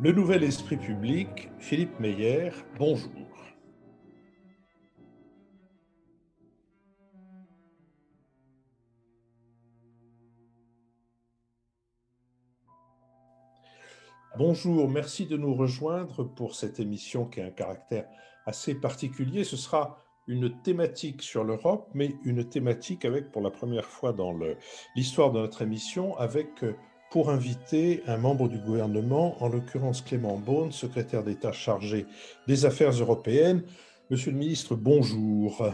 Le Nouvel Esprit Public, Philippe Meyer, bonjour. Bonjour, merci de nous rejoindre pour cette émission qui a un caractère assez particulier. Ce sera une thématique sur l'Europe, mais une thématique avec, pour la première fois dans l'histoire de notre émission, avec pour invité un membre du gouvernement, en l'occurrence Clément Beaune, secrétaire d'État chargé des Affaires européennes. Monsieur le ministre, bonjour.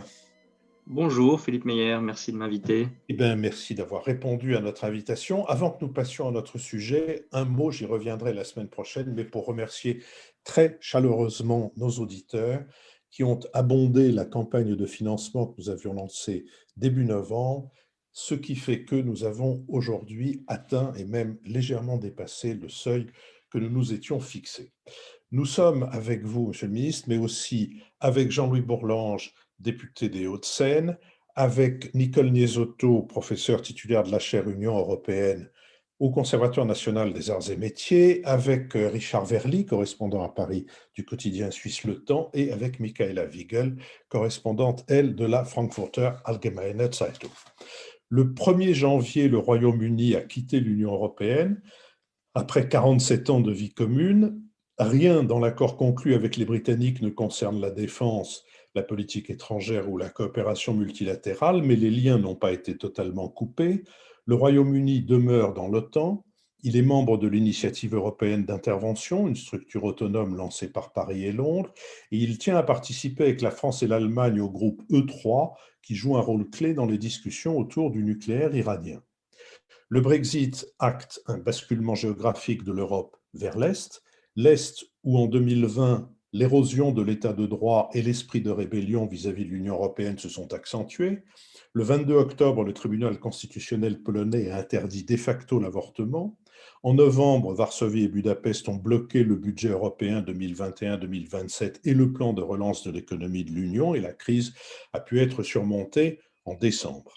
Bonjour Philippe Meyer, merci de m'inviter. Eh bien, merci d'avoir répondu à notre invitation. Avant que nous passions à notre sujet, un mot, j'y reviendrai la semaine prochaine, mais pour remercier très chaleureusement nos auditeurs qui ont abondé la campagne de financement que nous avions lancée début novembre, ce qui fait que nous avons aujourd'hui atteint et même légèrement dépassé le seuil que nous nous étions fixé. Nous sommes avec vous, Monsieur le ministre, mais aussi avec Jean-Louis Bourlange, député des Hauts-de-Seine, avec Nicole Niesotto, professeur titulaire de la chaire Union européenne au Conservatoire national des arts et métiers, avec Richard Verly, correspondant à Paris du quotidien suisse Le Temps, et avec Michaela Wiegel, correspondante, elle, de la Frankfurter Allgemeine Zeitung. Le 1er janvier, le Royaume-Uni a quitté l'Union européenne. Après 47 ans de vie commune, rien dans l'accord conclu avec les Britanniques ne concerne la défense, la politique étrangère ou la coopération multilatérale, mais les liens n'ont pas été totalement coupés. Le Royaume-Uni demeure dans l'OTAN. Il est membre de l'Initiative européenne d'intervention, une structure autonome lancée par Paris et Londres, et il tient à participer avec la France et l'Allemagne au groupe E3, qui joue un rôle clé dans les discussions autour du nucléaire iranien. Le Brexit acte un basculement géographique de l'Europe vers l'Est où en 2020, l'érosion de l'état de droit et l'esprit de rébellion vis-à-vis de l'Union européenne se sont accentués. Le 22 octobre, le tribunal constitutionnel polonais a interdit de facto l'avortement. En novembre, Varsovie et Budapest ont bloqué le budget européen 2021-2027 et le plan de relance de l'économie de l'Union, et la crise a pu être surmontée en décembre.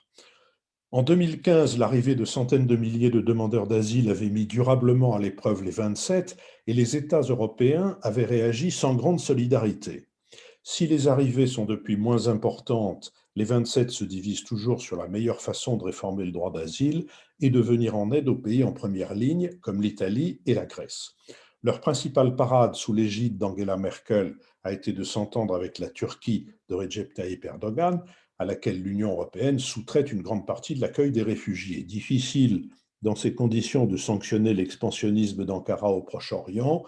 En 2015, l'arrivée de centaines de milliers de demandeurs d'asile avait mis durablement à l'épreuve les 27 et les États européens avaient réagi sans grande solidarité. Si les arrivées sont depuis moins importantes, les 27 se divisent toujours sur la meilleure façon de réformer le droit d'asile et de venir en aide aux pays en première ligne, comme l'Italie et la Grèce. Leur principale parade sous l'égide d'Angela Merkel a été de s'entendre avec la Turquie de Recep Tayyip Erdogan, à laquelle l'Union européenne sous-traite une grande partie de l'accueil des réfugiés. Difficile, dans ces conditions, de sanctionner l'expansionnisme d'Ankara au Proche-Orient,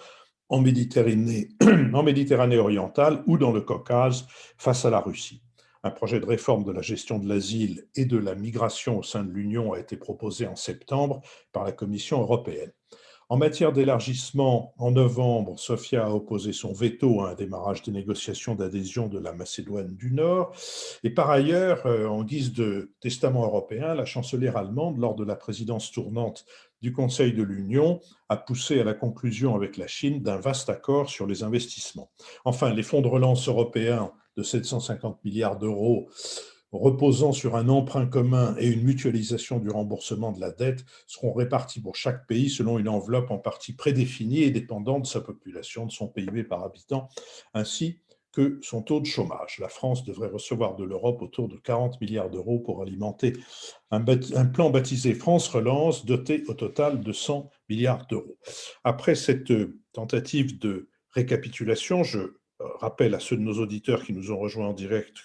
en Méditerranée, en Méditerranée orientale ou dans le Caucase face à la Russie. Un projet de réforme de la gestion de l'asile et de la migration au sein de l'Union a été proposé en septembre par la Commission européenne. En matière d'élargissement, en novembre, Sofia a opposé son veto à un démarrage des négociations d'adhésion de la Macédoine du Nord. Et par ailleurs, en guise de testament européen, la chancelière allemande, lors de la présidence tournante du Conseil de l'Union, a poussé à la conclusion avec la Chine d'un vaste accord sur les investissements. Enfin, les fonds de relance européens de 750 milliards d'euros reposant sur un emprunt commun et une mutualisation du remboursement de la dette seront répartis pour chaque pays selon une enveloppe en partie prédéfinie et dépendant de sa population, de son PIB par habitant, ainsi que son taux de chômage. La France devrait recevoir de l'Europe autour de 40 milliards d'euros pour alimenter un plan baptisé France Relance, doté au total de 100 milliards d'euros. Après cette tentative de récapitulation, je rappelle à ceux de nos auditeurs qui nous ont rejoints en direct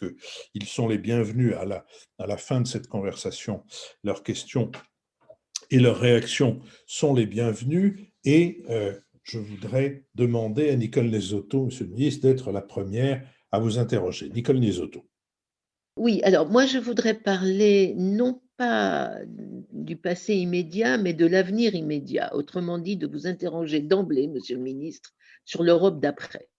qu'ils sont les bienvenus à la fin de cette conversation. Leurs questions et leurs réactions sont les bienvenues. Et je voudrais demander à Nicole Niesotto, Monsieur le ministre, d'être la première à vous interroger. Nicole Niesotto. Oui, alors moi je voudrais parler non pas du passé immédiat, mais de l'avenir immédiat. Autrement dit, de vous interroger d'emblée, Monsieur le ministre, sur l'Europe d'après.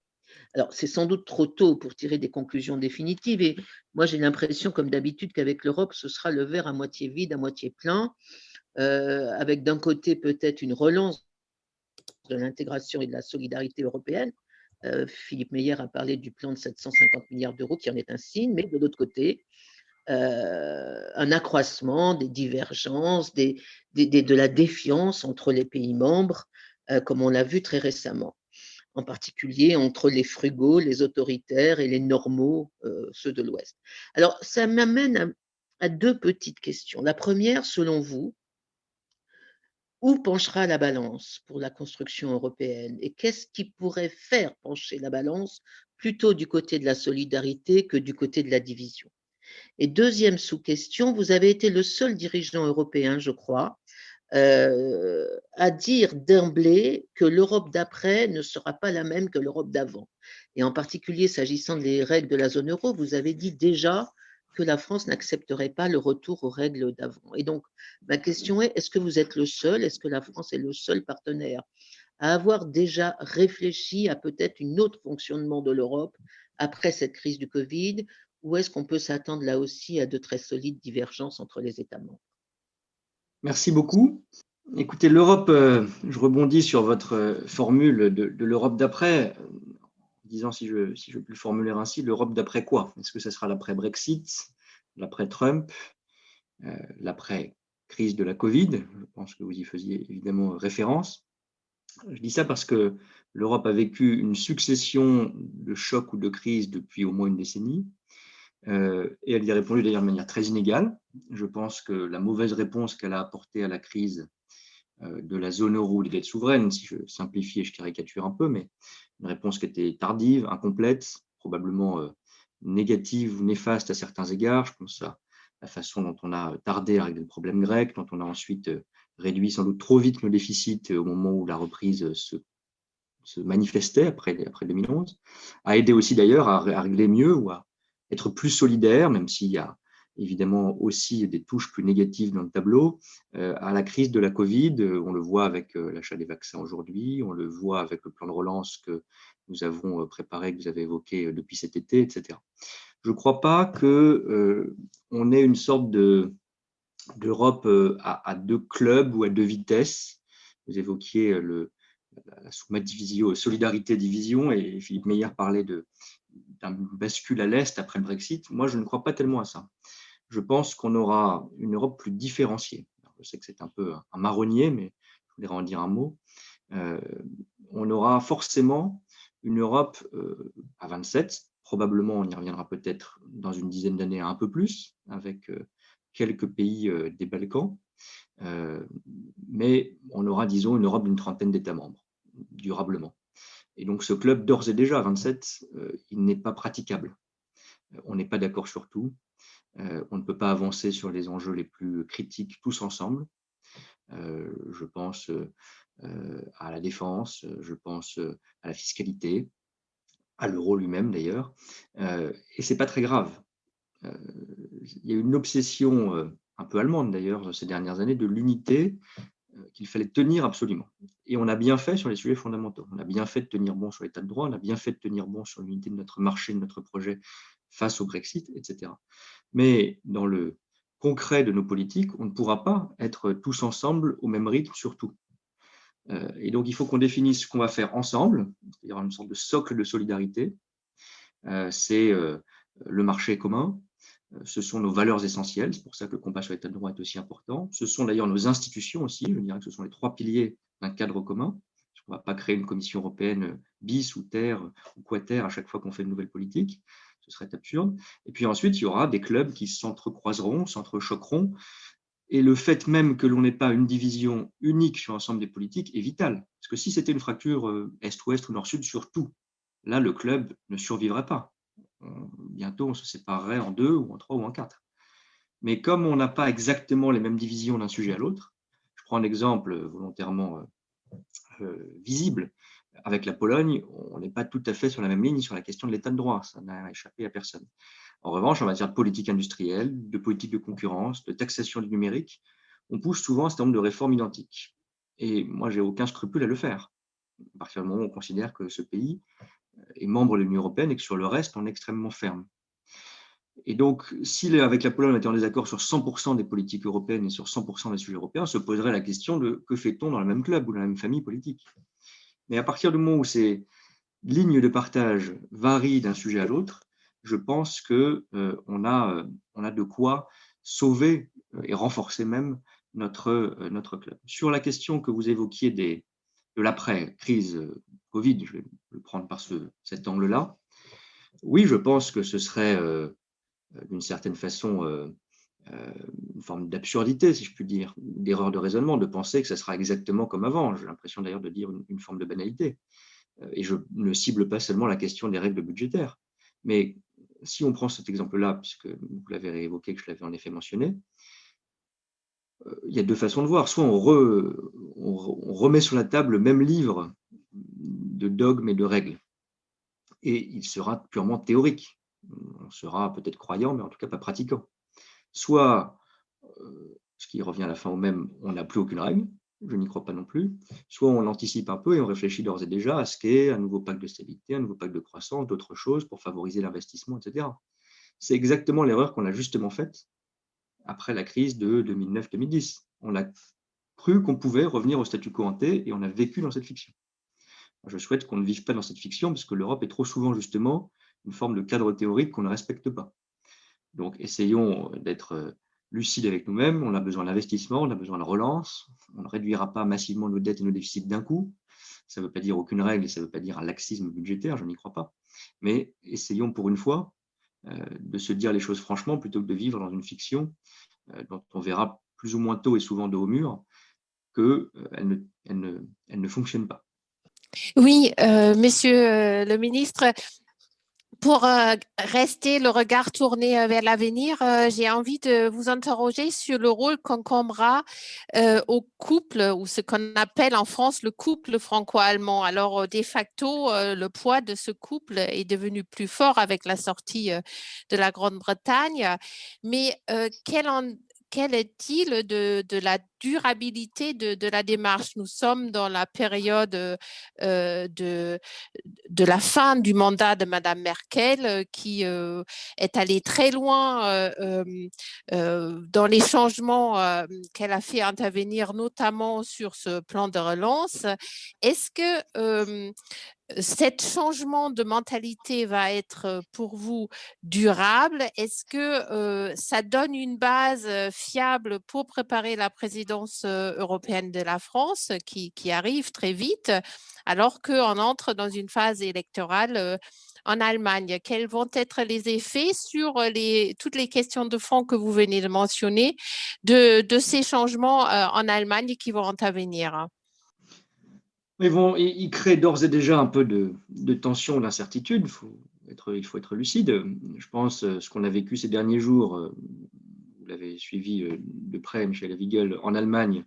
Alors, c'est sans doute trop tôt pour tirer des conclusions définitives et moi j'ai l'impression, comme d'habitude, qu'avec l'Europe, ce sera le verre à moitié vide, à moitié plein, avec d'un côté peut-être une relance de l'intégration et de la solidarité européenne. Philippe Meyer a parlé du plan de 750 milliards d'euros qui en est un signe, mais de l'autre côté, un accroissement des divergences, de la défiance entre les pays membres, comme on l'a vu très récemment, en particulier entre les frugaux, les autoritaires et les normaux, ceux de l'Ouest. Alors, ça m'amène à deux petites questions. La première, selon vous, où penchera la balance pour la construction européenne et qu'est-ce qui pourrait faire pencher la balance plutôt du côté de la solidarité que du côté de la division? Et deuxième sous-question, vous avez été le seul dirigeant européen, je crois, à dire d'emblée que l'Europe d'après ne sera pas la même que l'Europe d'avant. Et en particulier, s'agissant des règles de la zone euro, vous avez dit déjà que la France n'accepterait pas le retour aux règles d'avant. Et donc, ma question est-ce que vous êtes le seul, est-ce que la France est le seul partenaire à avoir déjà réfléchi à peut-être un autre fonctionnement de l'Europe après cette crise du Covid, ou est-ce qu'on peut s'attendre là aussi à de très solides divergences entre les États membres? Merci beaucoup. Écoutez, l'Europe, je rebondis sur votre formule de l'Europe d'après, en disant, si je peux le formuler ainsi, l'Europe d'après quoi? Est-ce que ça sera l'après-Brexit, l'après-Trump, l'après-crise de la Covid? Je pense que vous y faisiez évidemment référence. Je dis ça parce que l'Europe a vécu une succession de chocs ou de crises depuis au moins une décennie. Et elle y a répondu d'ailleurs de manière très inégale. Je pense que la mauvaise réponse qu'elle a apportée à la crise de la zone euro des dettes souveraines, si je simplifie et je caricature un peu, mais une réponse qui était tardive, incomplète, probablement négative ou néfaste à certains égards. Je pense à la façon dont on a tardé à régler le problème grec, dont on a ensuite réduit sans doute trop vite nos déficits au moment où la reprise se manifestait après 2011, a aidé aussi d'ailleurs à régler mieux ou à être plus solidaire, même s'il y a évidemment aussi des touches plus négatives dans le tableau, à la crise de la Covid. On le voit avec l'achat des vaccins aujourd'hui, on le voit avec le plan de relance que nous avons préparé, que vous avez évoqué depuis cet été, etc. Je ne crois pas qu'on ait une sorte d'Europe à deux clubs ou à deux vitesses. Vous évoquiez la division, solidarité division, et Philippe Meyer parlait d'un bascule à l'Est après le Brexit. Moi, je ne crois pas tellement à ça. Je pense qu'on aura une Europe plus différenciée. Alors, je sais que c'est un peu un marronnier, mais je voudrais en dire un mot. On aura forcément une Europe à 27, probablement on y reviendra peut-être dans une dizaine d'années un peu plus, avec quelques pays des Balkans, mais on aura, disons, une Europe d'une trentaine d'États membres, durablement. Et donc ce club, d'ores et déjà à 27, il n'est pas praticable. On n'est pas d'accord sur tout. On ne peut pas avancer sur les enjeux les plus critiques tous ensemble. Je pense à la défense, je pense à la fiscalité, à l'euro lui-même d'ailleurs. Et ce n'est pas très grave. Il y a une obsession un peu allemande d'ailleurs ces dernières années de l'unité qu'il fallait tenir absolument. Et on a bien fait sur les sujets fondamentaux. On a bien fait de tenir bon sur l'état de droit, on a bien fait de tenir bon sur l'unité de notre marché, de notre projet face au Brexit, etc. Mais dans le concret de nos politiques, on ne pourra pas être tous ensemble au même rythme sur tout. Et donc, il faut qu'on définisse ce qu'on va faire ensemble, c'est-à-dire une sorte de socle de solidarité. C'est le marché commun, ce sont nos valeurs essentielles, c'est pour ça que le combat sur l'état de droit est aussi important. Ce sont d'ailleurs nos institutions aussi, je dirais que ce sont les trois piliers d'un cadre commun. On ne va pas créer une commission européenne bis ou terre ou quater à chaque fois qu'on fait une nouvelle politique, ce serait absurde. Et puis ensuite, il y aura des clubs qui s'entrecroiseront, s'entrechoqueront. Et le fait même que l'on n'ait pas une division unique sur l'ensemble des politiques est vital. Parce que si c'était une fracture Est-Ouest ou Nord-Sud sur tout, là, le club ne survivrait pas. Bientôt, on se séparerait en deux ou en trois ou en quatre. Mais comme on n'a pas exactement les mêmes divisions d'un sujet à l'autre, je prends un exemple volontairement visible. Avec la Pologne, on n'est pas tout à fait sur la même ligne sur la question de l'état de droit. Ça n'a échappé à personne. En revanche, en matière de politique industrielle, de politique de concurrence, de taxation du numérique, on pousse souvent un certain nombre de réformes identiques. Et moi, j'ai aucun scrupule à le faire. À partir du moment où on considère que ce pays est membre de l'Union européenne et que sur le reste, on est extrêmement ferme. Et donc, si avec la Pologne, on était en désaccord sur 100% des politiques européennes et sur 100% des sujets européens, on se poserait la question de que fait-on dans le même club ou dans la même famille politique. Mais à partir du moment où ces lignes de partage varient d'un sujet à l'autre, je pense qu'on a de quoi sauver et renforcer même notre club. Sur la question que vous évoquiez de l'après-crise Covid, je vais le prendre par cet angle-là, oui, je pense que ce serait d'une certaine façon une forme d'absurdité, si je puis dire, d'erreur de raisonnement, de penser que ça sera exactement comme avant. J'ai l'impression d'ailleurs de dire une forme de banalité. Et je ne cible pas seulement la question des règles budgétaires. Mais si on prend cet exemple-là, puisque vous l'avez évoqué, que je l'avais en effet mentionné, il y a deux façons de voir. Soit on remet sur la table le même livre de dogmes et de règles, et il sera purement théorique. On sera peut-être croyant, mais en tout cas pas pratiquant. Soit, ce qui revient à la fin au même, on n'a plus aucune règle, je n'y crois pas non plus, soit on anticipe un peu et on réfléchit d'ores et déjà à ce qu'est un nouveau pacte de stabilité, un nouveau pacte de croissance, d'autres choses pour favoriser l'investissement, etc. C'est exactement l'erreur qu'on a justement faite après la crise de 2009-2010. On a cru qu'on pouvait revenir au statu quo ante et on a vécu dans cette fiction. Je souhaite qu'on ne vive pas dans cette fiction parce que l'Europe est trop souvent justement une forme de cadre théorique qu'on ne respecte pas. Donc essayons d'être lucides avec nous-mêmes, on a besoin d'investissement, on a besoin de relance, on ne réduira pas massivement nos dettes et nos déficits d'un coup. Ça ne veut pas dire aucune règle et ça ne veut pas dire un laxisme budgétaire, je n'y crois pas. Mais essayons pour une fois de se dire les choses franchement plutôt que de vivre dans une fiction dont on verra plus ou moins tôt et souvent de haut mur qu'elle ne fonctionne pas. Oui, monsieur le ministre, pour rester le regard tourné vers l'avenir, j'ai envie de vous interroger sur le rôle qu'incombera au couple, ou ce qu'on appelle en France le couple franco-allemand. Alors, de facto, le poids de ce couple est devenu plus fort avec la sortie de la Grande-Bretagne. Mais quel est-il de la durabilité de la démarche? Nous sommes dans la période de la fin du mandat de Madame Merkel, qui est allée très loin dans les changements qu'elle a fait intervenir, notamment sur ce plan de relance. Est-ce que cet changement de mentalité va être pour vous durable? Est-ce que ça donne une base fiable pour préparer la présidence européenne de la France qui arrive très vite, alors qu'on entre dans une phase électorale en Allemagne? Quels vont être les effets sur toutes les questions de fond que vous venez de mentionner de ces changements en Allemagne qui vont intervenir? Ils créent d'ores et déjà un peu de tension, d'incertitude. Il faut être lucide. Je pense ce qu'on a vécu ces derniers jours, vous l'avez suivi de près, Michel Wiegel, en Allemagne,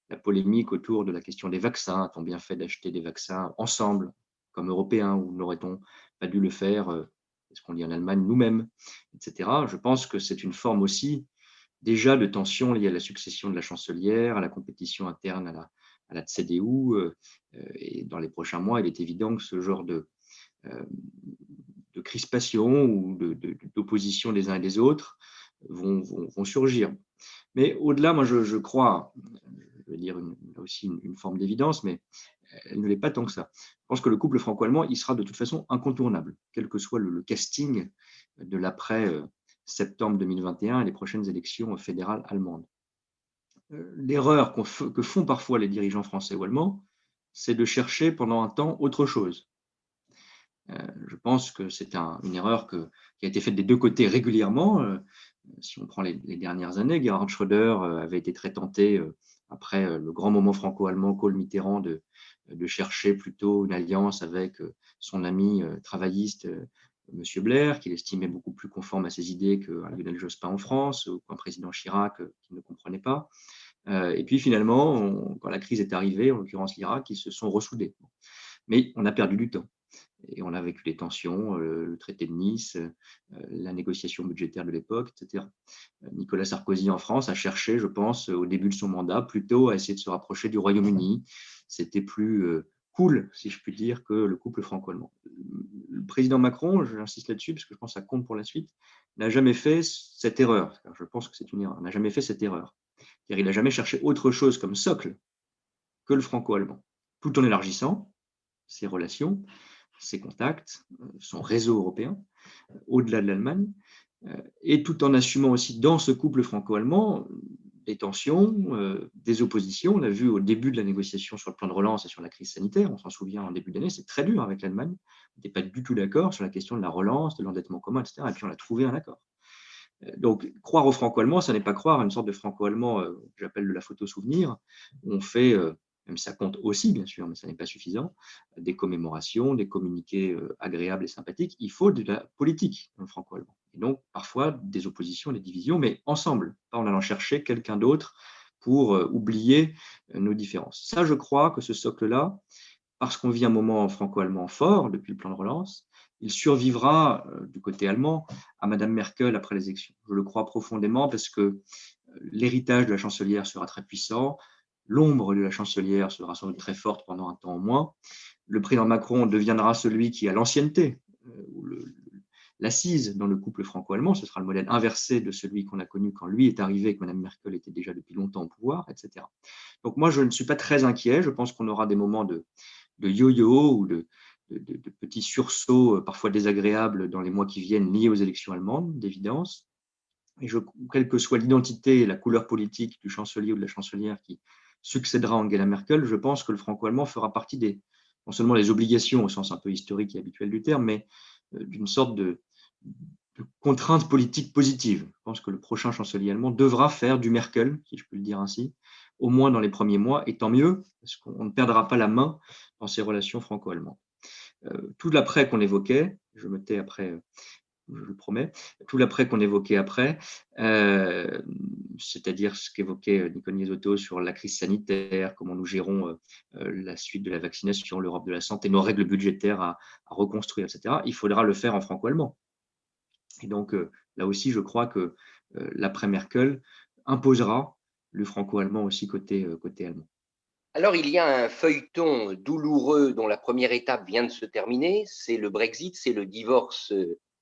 la polémique autour de la question des vaccins. A-t-on bien fait d'acheter des vaccins ensemble, comme Européens, ou n'aurait-on pas dû le faire, ce qu'on dit en Allemagne, nous-mêmes, etc. Je pense que c'est une forme aussi déjà de tension liée à la succession de la chancelière, à la compétition interne à la CDU, et dans les prochains mois, il est évident que ce genre de crispation ou d'opposition des uns et des autres vont surgir. Mais au-delà, moi, je crois, je vais dire aussi une forme d'évidence, mais elle ne l'est pas tant que ça. Je pense que le couple franco-allemand, il sera de toute façon incontournable, quel que soit le casting de l'après-septembre 2021 et les prochaines élections fédérales allemandes. L'erreur que font parfois les dirigeants français ou allemands, c'est de chercher pendant un temps autre chose. Je pense que c'est une erreur qui a été faite des deux côtés régulièrement. Si on prend les dernières années, Gerhard Schröder avait été très tenté, après le grand moment franco-allemand, Kohl-Mitterrand, de chercher plutôt une alliance avec son ami travailliste, M. Blair, qu'il estimait beaucoup plus conforme à ses idées qu'un Lionel Jospin en France ou qu'un président Chirac qu'il ne comprenait pas. Et puis finalement, quand la crise est arrivée, en l'occurrence l'Irak, ils se sont ressoudés. Mais on a perdu du temps. Et on a vécu les tensions, le traité de Nice, la négociation budgétaire de l'époque, etc. Nicolas Sarkozy en France a cherché, je pense, au début de son mandat, plutôt à essayer de se rapprocher du Royaume-Uni. C'était plus cool, si je puis dire, que le couple franco-allemand. Le président Macron, j'insiste là-dessus parce que je pense que ça compte pour la suite, n'a jamais fait cette erreur. Je pense que c'est une erreur. N'a jamais fait cette erreur. Car il n'a jamais cherché autre chose comme socle que le franco-allemand, tout en élargissant ses relations, ses contacts, son réseau européen, au-delà de l'Allemagne, et tout en assumant aussi dans ce couple franco-allemand des tensions, des oppositions. On l'a vu au début de la négociation sur le plan de relance et sur la crise sanitaire. On s'en souvient en début d'année, c'est très dur avec l'Allemagne. On n'était pas du tout d'accord sur la question de la relance, de l'endettement commun, etc. Et puis on a trouvé un accord. Donc, croire au franco-allemand, ça n'est pas croire à une sorte de franco-allemand que j'appelle de la photo-souvenir, où on fait, même ça compte aussi bien sûr, mais ça n'est pas suffisant, des commémorations, des communiqués agréables et sympathiques. Il faut de la politique dans le franco-allemand. Et donc, parfois, des oppositions, des divisions, mais ensemble, pas en allant chercher quelqu'un d'autre pour oublier nos différences. Ça, je crois que ce socle-là, parce qu'on vit un moment franco-allemand fort depuis le plan de relance, il survivra du côté allemand à Madame Merkel après les élections. Je le crois profondément parce que l'héritage de la chancelière sera très puissant, l'ombre de la chancelière sera sans doute très forte pendant un temps au moins. Le président Macron deviendra celui qui a l'ancienneté, l'assise dans le couple franco-allemand. Ce sera le modèle inversé de celui qu'on a connu quand lui est arrivé et que Madame Merkel était déjà depuis longtemps au pouvoir, etc. Donc moi, je ne suis pas très inquiet. Je pense qu'on aura des moments de yo-yo ou de petits sursauts parfois désagréables dans les mois qui viennent liés aux élections allemandes, d'évidence. Et quelle que soit l'identité et la couleur politique du chancelier ou de la chancelière qui succédera à Angela Merkel, je pense que le franco-allemand fera partie non seulement des obligations au sens un peu historique et habituel du terme, mais d'une sorte de contrainte politique positive. Je pense que le prochain chancelier allemand devra faire du Merkel, si je peux le dire ainsi, au moins dans les premiers mois, et tant mieux, parce qu'on ne perdra pas la main dans ces relations franco-allemandes. Tout l'après qu'on évoquait, je me tais après, je le promets, tout l'après qu'on évoquait après, c'est-à-dire ce qu'évoquait Nicole Niesotto sur la crise sanitaire, comment nous gérons la suite de la vaccination, l'Europe de la santé, nos règles budgétaires à reconstruire, etc. Il faudra le faire en franco-allemand. Et donc, là aussi, je crois que l'après-Merkel imposera le franco-allemand aussi côté allemand. Alors, il y a un feuilleton douloureux dont la première étape vient de se terminer, c'est le Brexit, c'est le divorce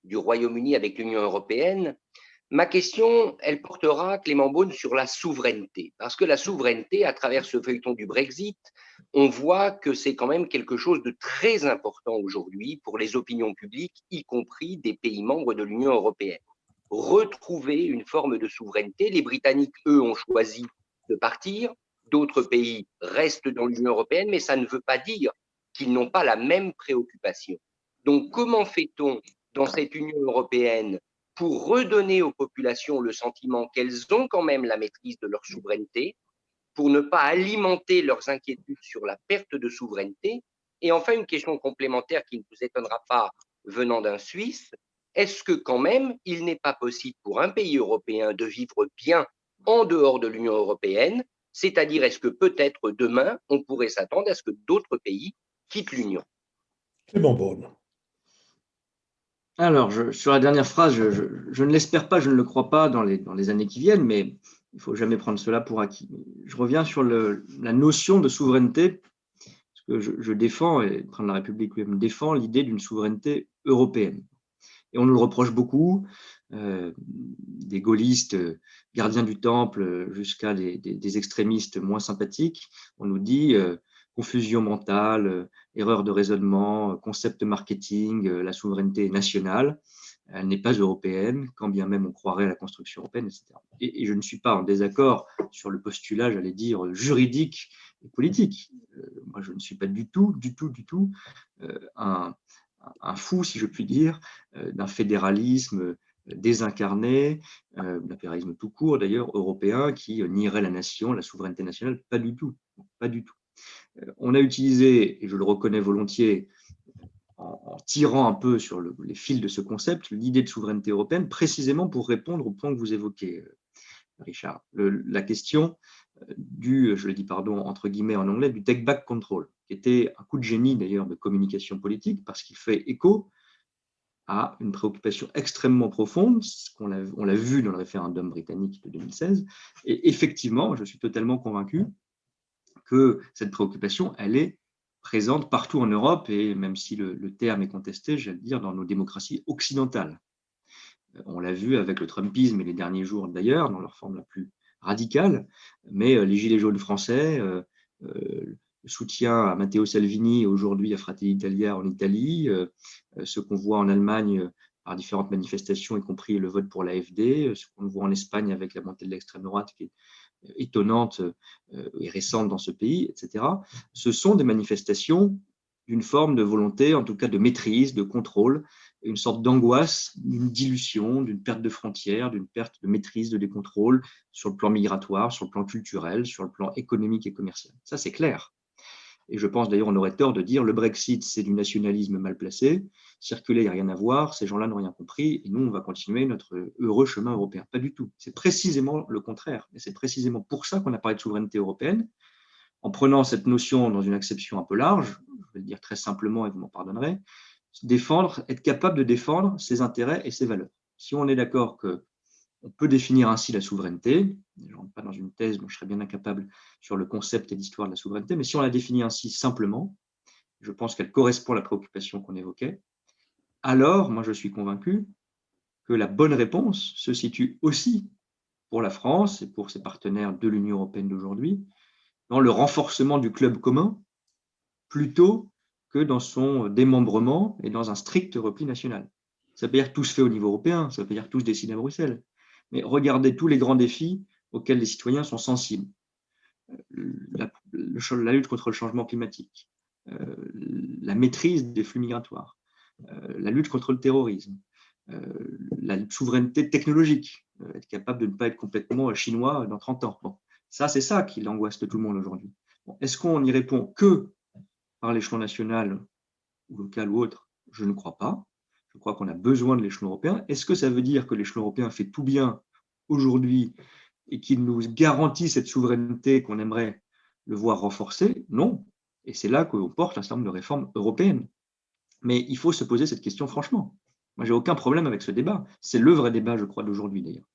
du Royaume-Uni avec l'Union européenne. Ma question, elle portera, Clément Beaune, sur la souveraineté. Parce que la souveraineté, à travers ce feuilleton du Brexit, on voit que c'est quand même quelque chose de très important aujourd'hui pour les opinions publiques, y compris des pays membres de l'Union européenne. Retrouver une forme de souveraineté. Les Britanniques, eux, ont choisi de partir. D'autres pays restent dans l'Union européenne, mais ça ne veut pas dire qu'ils n'ont pas la même préoccupation. Donc, comment fait-on dans cette Union européenne pour redonner aux populations le sentiment qu'elles ont quand même la maîtrise de leur souveraineté, pour ne pas alimenter leurs inquiétudes sur la perte de souveraineté? Et enfin, une question complémentaire qui ne vous étonnera pas venant d'un Suisse, est-ce que quand même, il n'est pas possible pour un pays européen de vivre bien en dehors de l'Union européenne? C'est-à-dire, est-ce que peut-être demain, on pourrait s'attendre à ce que d'autres pays quittent l'Union? Clément Beaune. Alors, sur la dernière phrase, je ne l'espère pas, je ne le crois pas dans les années qui viennent, mais il ne faut jamais prendre cela pour acquis. Je reviens sur la notion de souveraineté, parce que je défends, et le président de la République lui-même défend l'idée d'une souveraineté européenne. Et on nous le reproche beaucoup, des gaullistes gardiens du temple jusqu'à des extrémistes moins sympathiques. On nous dit confusion mentale, erreur de raisonnement, concept marketing, la souveraineté nationale, elle n'est pas européenne, quand bien même on croirait à la construction européenne, etc. Et je ne suis pas en désaccord sur le postulat, j'allais dire, juridique et politique. Moi, je ne suis pas du tout un fou, si je puis dire, d'un fédéralisme désincarné, d'impérialisme tout court d'ailleurs, européen, qui nierait la nation, la souveraineté nationale. Pas du tout, pas du tout. On a utilisé, et je le reconnais volontiers, en tirant un peu sur les fils de ce concept, l'idée de souveraineté européenne, précisément pour répondre au point que vous évoquez, Richard. La question je le dis entre guillemets en anglais, du take back control, qui était un coup de génie d'ailleurs de communication politique, parce qu'il fait écho à une préoccupation extrêmement profonde, on l'a vu dans le référendum britannique de 2016, et effectivement, je suis totalement convaincu que cette préoccupation, elle est présente partout en Europe, et même si le terme est contesté, j'allais dire, dans nos démocraties occidentales. On l'a vu avec le Trumpisme et les derniers jours d'ailleurs, dans leur forme la plus radicale, mais les Gilets jaunes français, le soutien à Matteo Salvini, aujourd'hui à Fratelli d'Italia en Italie, ce qu'on voit en Allemagne par différentes manifestations, y compris le vote pour l'AfD, ce qu'on voit en Espagne avec la montée de l'extrême droite qui est étonnante et récente dans ce pays, etc., ce sont des manifestations d'une forme de volonté, en tout cas de maîtrise, de contrôle, une sorte d'angoisse, d'une dilution, d'une perte de frontières, d'une perte de maîtrise, de contrôle sur le plan migratoire, sur le plan culturel, sur le plan économique et commercial. Ça, c'est clair. Et je pense d'ailleurs on aurait tort de dire le Brexit, c'est du nationalisme mal placé, circuler, il n'y a rien à voir, ces gens-là n'ont rien compris, et nous, on va continuer notre heureux chemin européen. Pas du tout. C'est précisément le contraire. Et c'est précisément pour ça qu'on a parlé de souveraineté européenne, en prenant cette notion dans une acception un peu large, je vais le dire très simplement et vous m'en pardonnerez, défendre, être capable de défendre ses intérêts et ses valeurs. Si on est d'accord que on peut définir ainsi la souveraineté. Je ne rentre pas dans une thèse, donc je serais bien incapable sur le concept et l'histoire de la souveraineté, mais si on la définit ainsi simplement, je pense qu'elle correspond à la préoccupation qu'on évoquait, alors moi je suis convaincu que la bonne réponse se situe aussi pour la France et pour ses partenaires de l'Union européenne d'aujourd'hui dans le renforcement du club commun plutôt que dans son démembrement et dans un strict repli national. Ça veut dire que tout se fait au niveau européen, ça veut dire que tout se décide à Bruxelles. Mais regardez tous les grands défis auxquels les citoyens sont sensibles. La lutte contre le changement climatique, la maîtrise des flux migratoires, la lutte contre le terrorisme, la souveraineté technologique, être capable de ne pas être complètement chinois dans 30 ans. Bon, ça, c'est ça qui l'angoisse de tout le monde aujourd'hui. Bon, est-ce qu'on y répond que par l'échelon national ou local ou autre? Je ne crois pas. Je crois qu'on a besoin de l'échelon européen. Est-ce que ça veut dire que l'échelon européen fait tout bien aujourd'hui et qu'il nous garantit cette souveraineté qu'on aimerait le voir renforcer? Non. Et c'est là qu'on porte un certain nombre de réformes européennes. Mais il faut se poser cette question franchement. Moi, j'ai aucun problème avec ce débat. C'est le vrai débat, je crois, d'aujourd'hui d'ailleurs.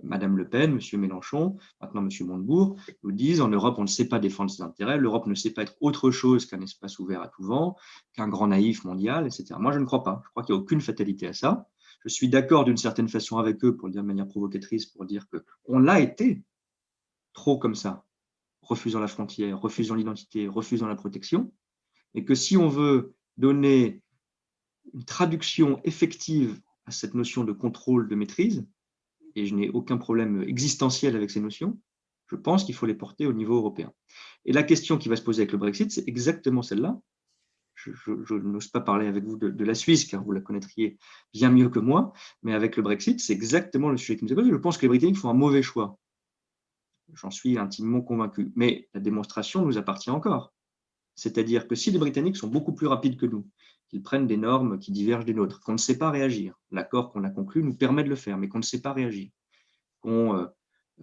Madame Le Pen, Monsieur Mélenchon, maintenant Monsieur Montebourg, nous disent en Europe, on ne sait pas défendre ses intérêts, l'Europe ne sait pas être autre chose qu'un espace ouvert à tout vent, qu'un grand naïf mondial, etc. Moi, je ne crois pas. Je crois qu'il n'y a aucune fatalité à ça. Je suis d'accord d'une certaine façon avec eux, pour le dire de manière provocatrice, pour dire qu'on l'a été trop comme ça, refusant la frontière, refusant l'identité, refusant la protection, et que si on veut donner une traduction effective à cette notion de contrôle, de maîtrise, et je n'ai aucun problème existentiel avec ces notions, je pense qu'il faut les porter au niveau européen. Et la question qui va se poser avec le Brexit, c'est exactement celle-là. Je n'ose pas parler avec vous de la Suisse, car vous la connaîtriez bien mieux que moi, mais avec le Brexit, c'est exactement le sujet qui nous est posé. Je pense que les Britanniques font un mauvais choix. J'en suis intimement convaincu. Mais la démonstration nous appartient encore. C'est-à-dire que si les Britanniques sont beaucoup plus rapides que nous, qu'ils prennent des normes qui divergent des nôtres, qu'on ne sait pas réagir, l'accord qu'on a conclu nous permet de le faire, mais qu'on ne sait pas réagir, qu'on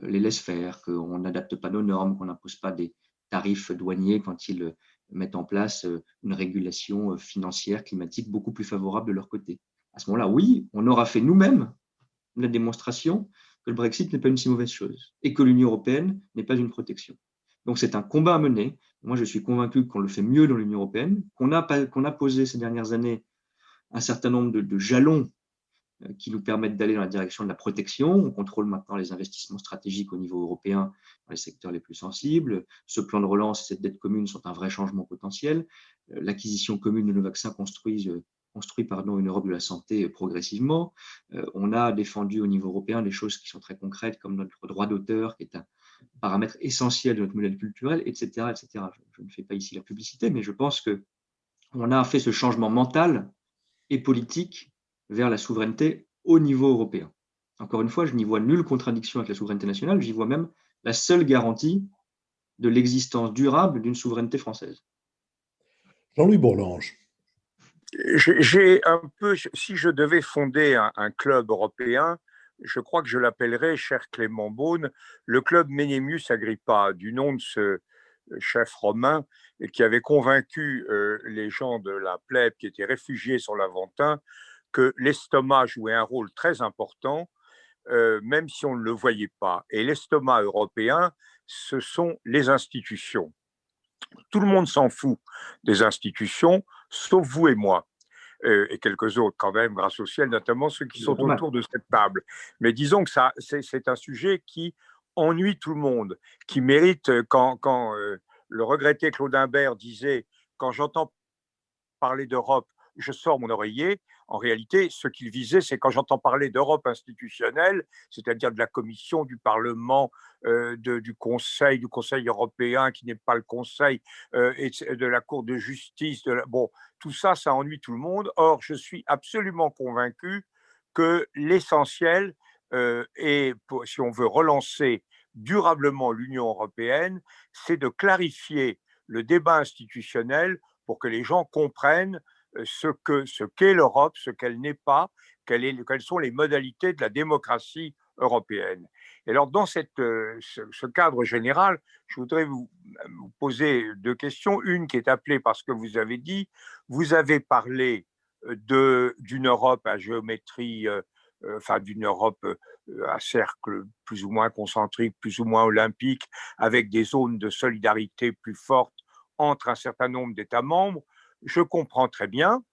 les laisse faire, qu'on n'adapte pas nos normes, qu'on n'impose pas des tarifs douaniers quand ils mettent en place une régulation financière, climatique beaucoup plus favorable de leur côté. À ce moment-là, oui, on aura fait nous-mêmes la démonstration que le Brexit n'est pas une si mauvaise chose et que l'Union européenne n'est pas une protection. Donc c'est un combat à mener. Moi, je suis convaincu qu'on le fait mieux dans l'Union européenne, qu'on a posé ces dernières années un certain nombre de jalons qui nous permettent d'aller dans la direction de la protection. On contrôle maintenant les investissements stratégiques au niveau européen dans les secteurs les plus sensibles. Ce plan de relance et cette dette commune sont un vrai changement potentiel. L'acquisition commune de nos vaccins construit une Europe de la santé progressivement. On a défendu au niveau européen des choses qui sont très concrètes, comme notre droit d'auteur, qui est un paramètre essentiel de notre modèle culturel, etc., etc. Je ne fais pas ici la publicité, mais je pense qu'on a fait ce changement mental et politique vers la souveraineté au niveau européen. Encore une fois, je n'y vois nulle contradiction avec la souveraineté nationale, j'y vois même la seule garantie de l'existence durable d'une souveraineté française. Jean-Louis Bourlanges. J'ai un peu, si je devais fonder un club européen, je crois que je l'appellerais, cher Clément Beaune, le club Menenius Agrippa, du nom de ce chef romain qui avait convaincu les gens de la plèbe qui étaient réfugiés sur l'Aventin que l'estomac jouait un rôle très important, même si on ne le voyait pas. Et l'estomac européen, ce sont les institutions. Tout le monde s'en fout des institutions, sauf vous et moi. Et quelques autres quand même, grâce au ciel, notamment ceux qui sont autour de cette table. Mais disons que c'est un sujet qui ennuie tout le monde, qui mérite, quand le regretté Claude Imbert disait « Quand j'entends parler d'Europe, je sors mon oreiller. En réalité, ce qu'il visait, c'est quand j'entends parler d'Europe institutionnelle, c'est-à-dire de la Commission, du Parlement, du Conseil européen, qui n'est pas le Conseil, et de la Cour de justice. Bon, tout ça, ça ennuie tout le monde. Or, je suis absolument convaincu que l'essentiel, et si on veut relancer durablement l'Union européenne, c'est de clarifier le débat institutionnel pour que les gens comprennent ce qu'est l'Europe, ce qu'elle n'est pas, quelles sont les modalités de la démocratie européenne. Et alors, dans ce cadre général, je voudrais vous poser deux questions. Une qui est appelée par ce que vous avez dit. Vous avez parlé d'une Europe à géométrie, d'une Europe à cercle plus ou moins concentrique, plus ou moins olympique, avec des zones de solidarité plus fortes entre un certain nombre d'États membres. Je comprends très bien,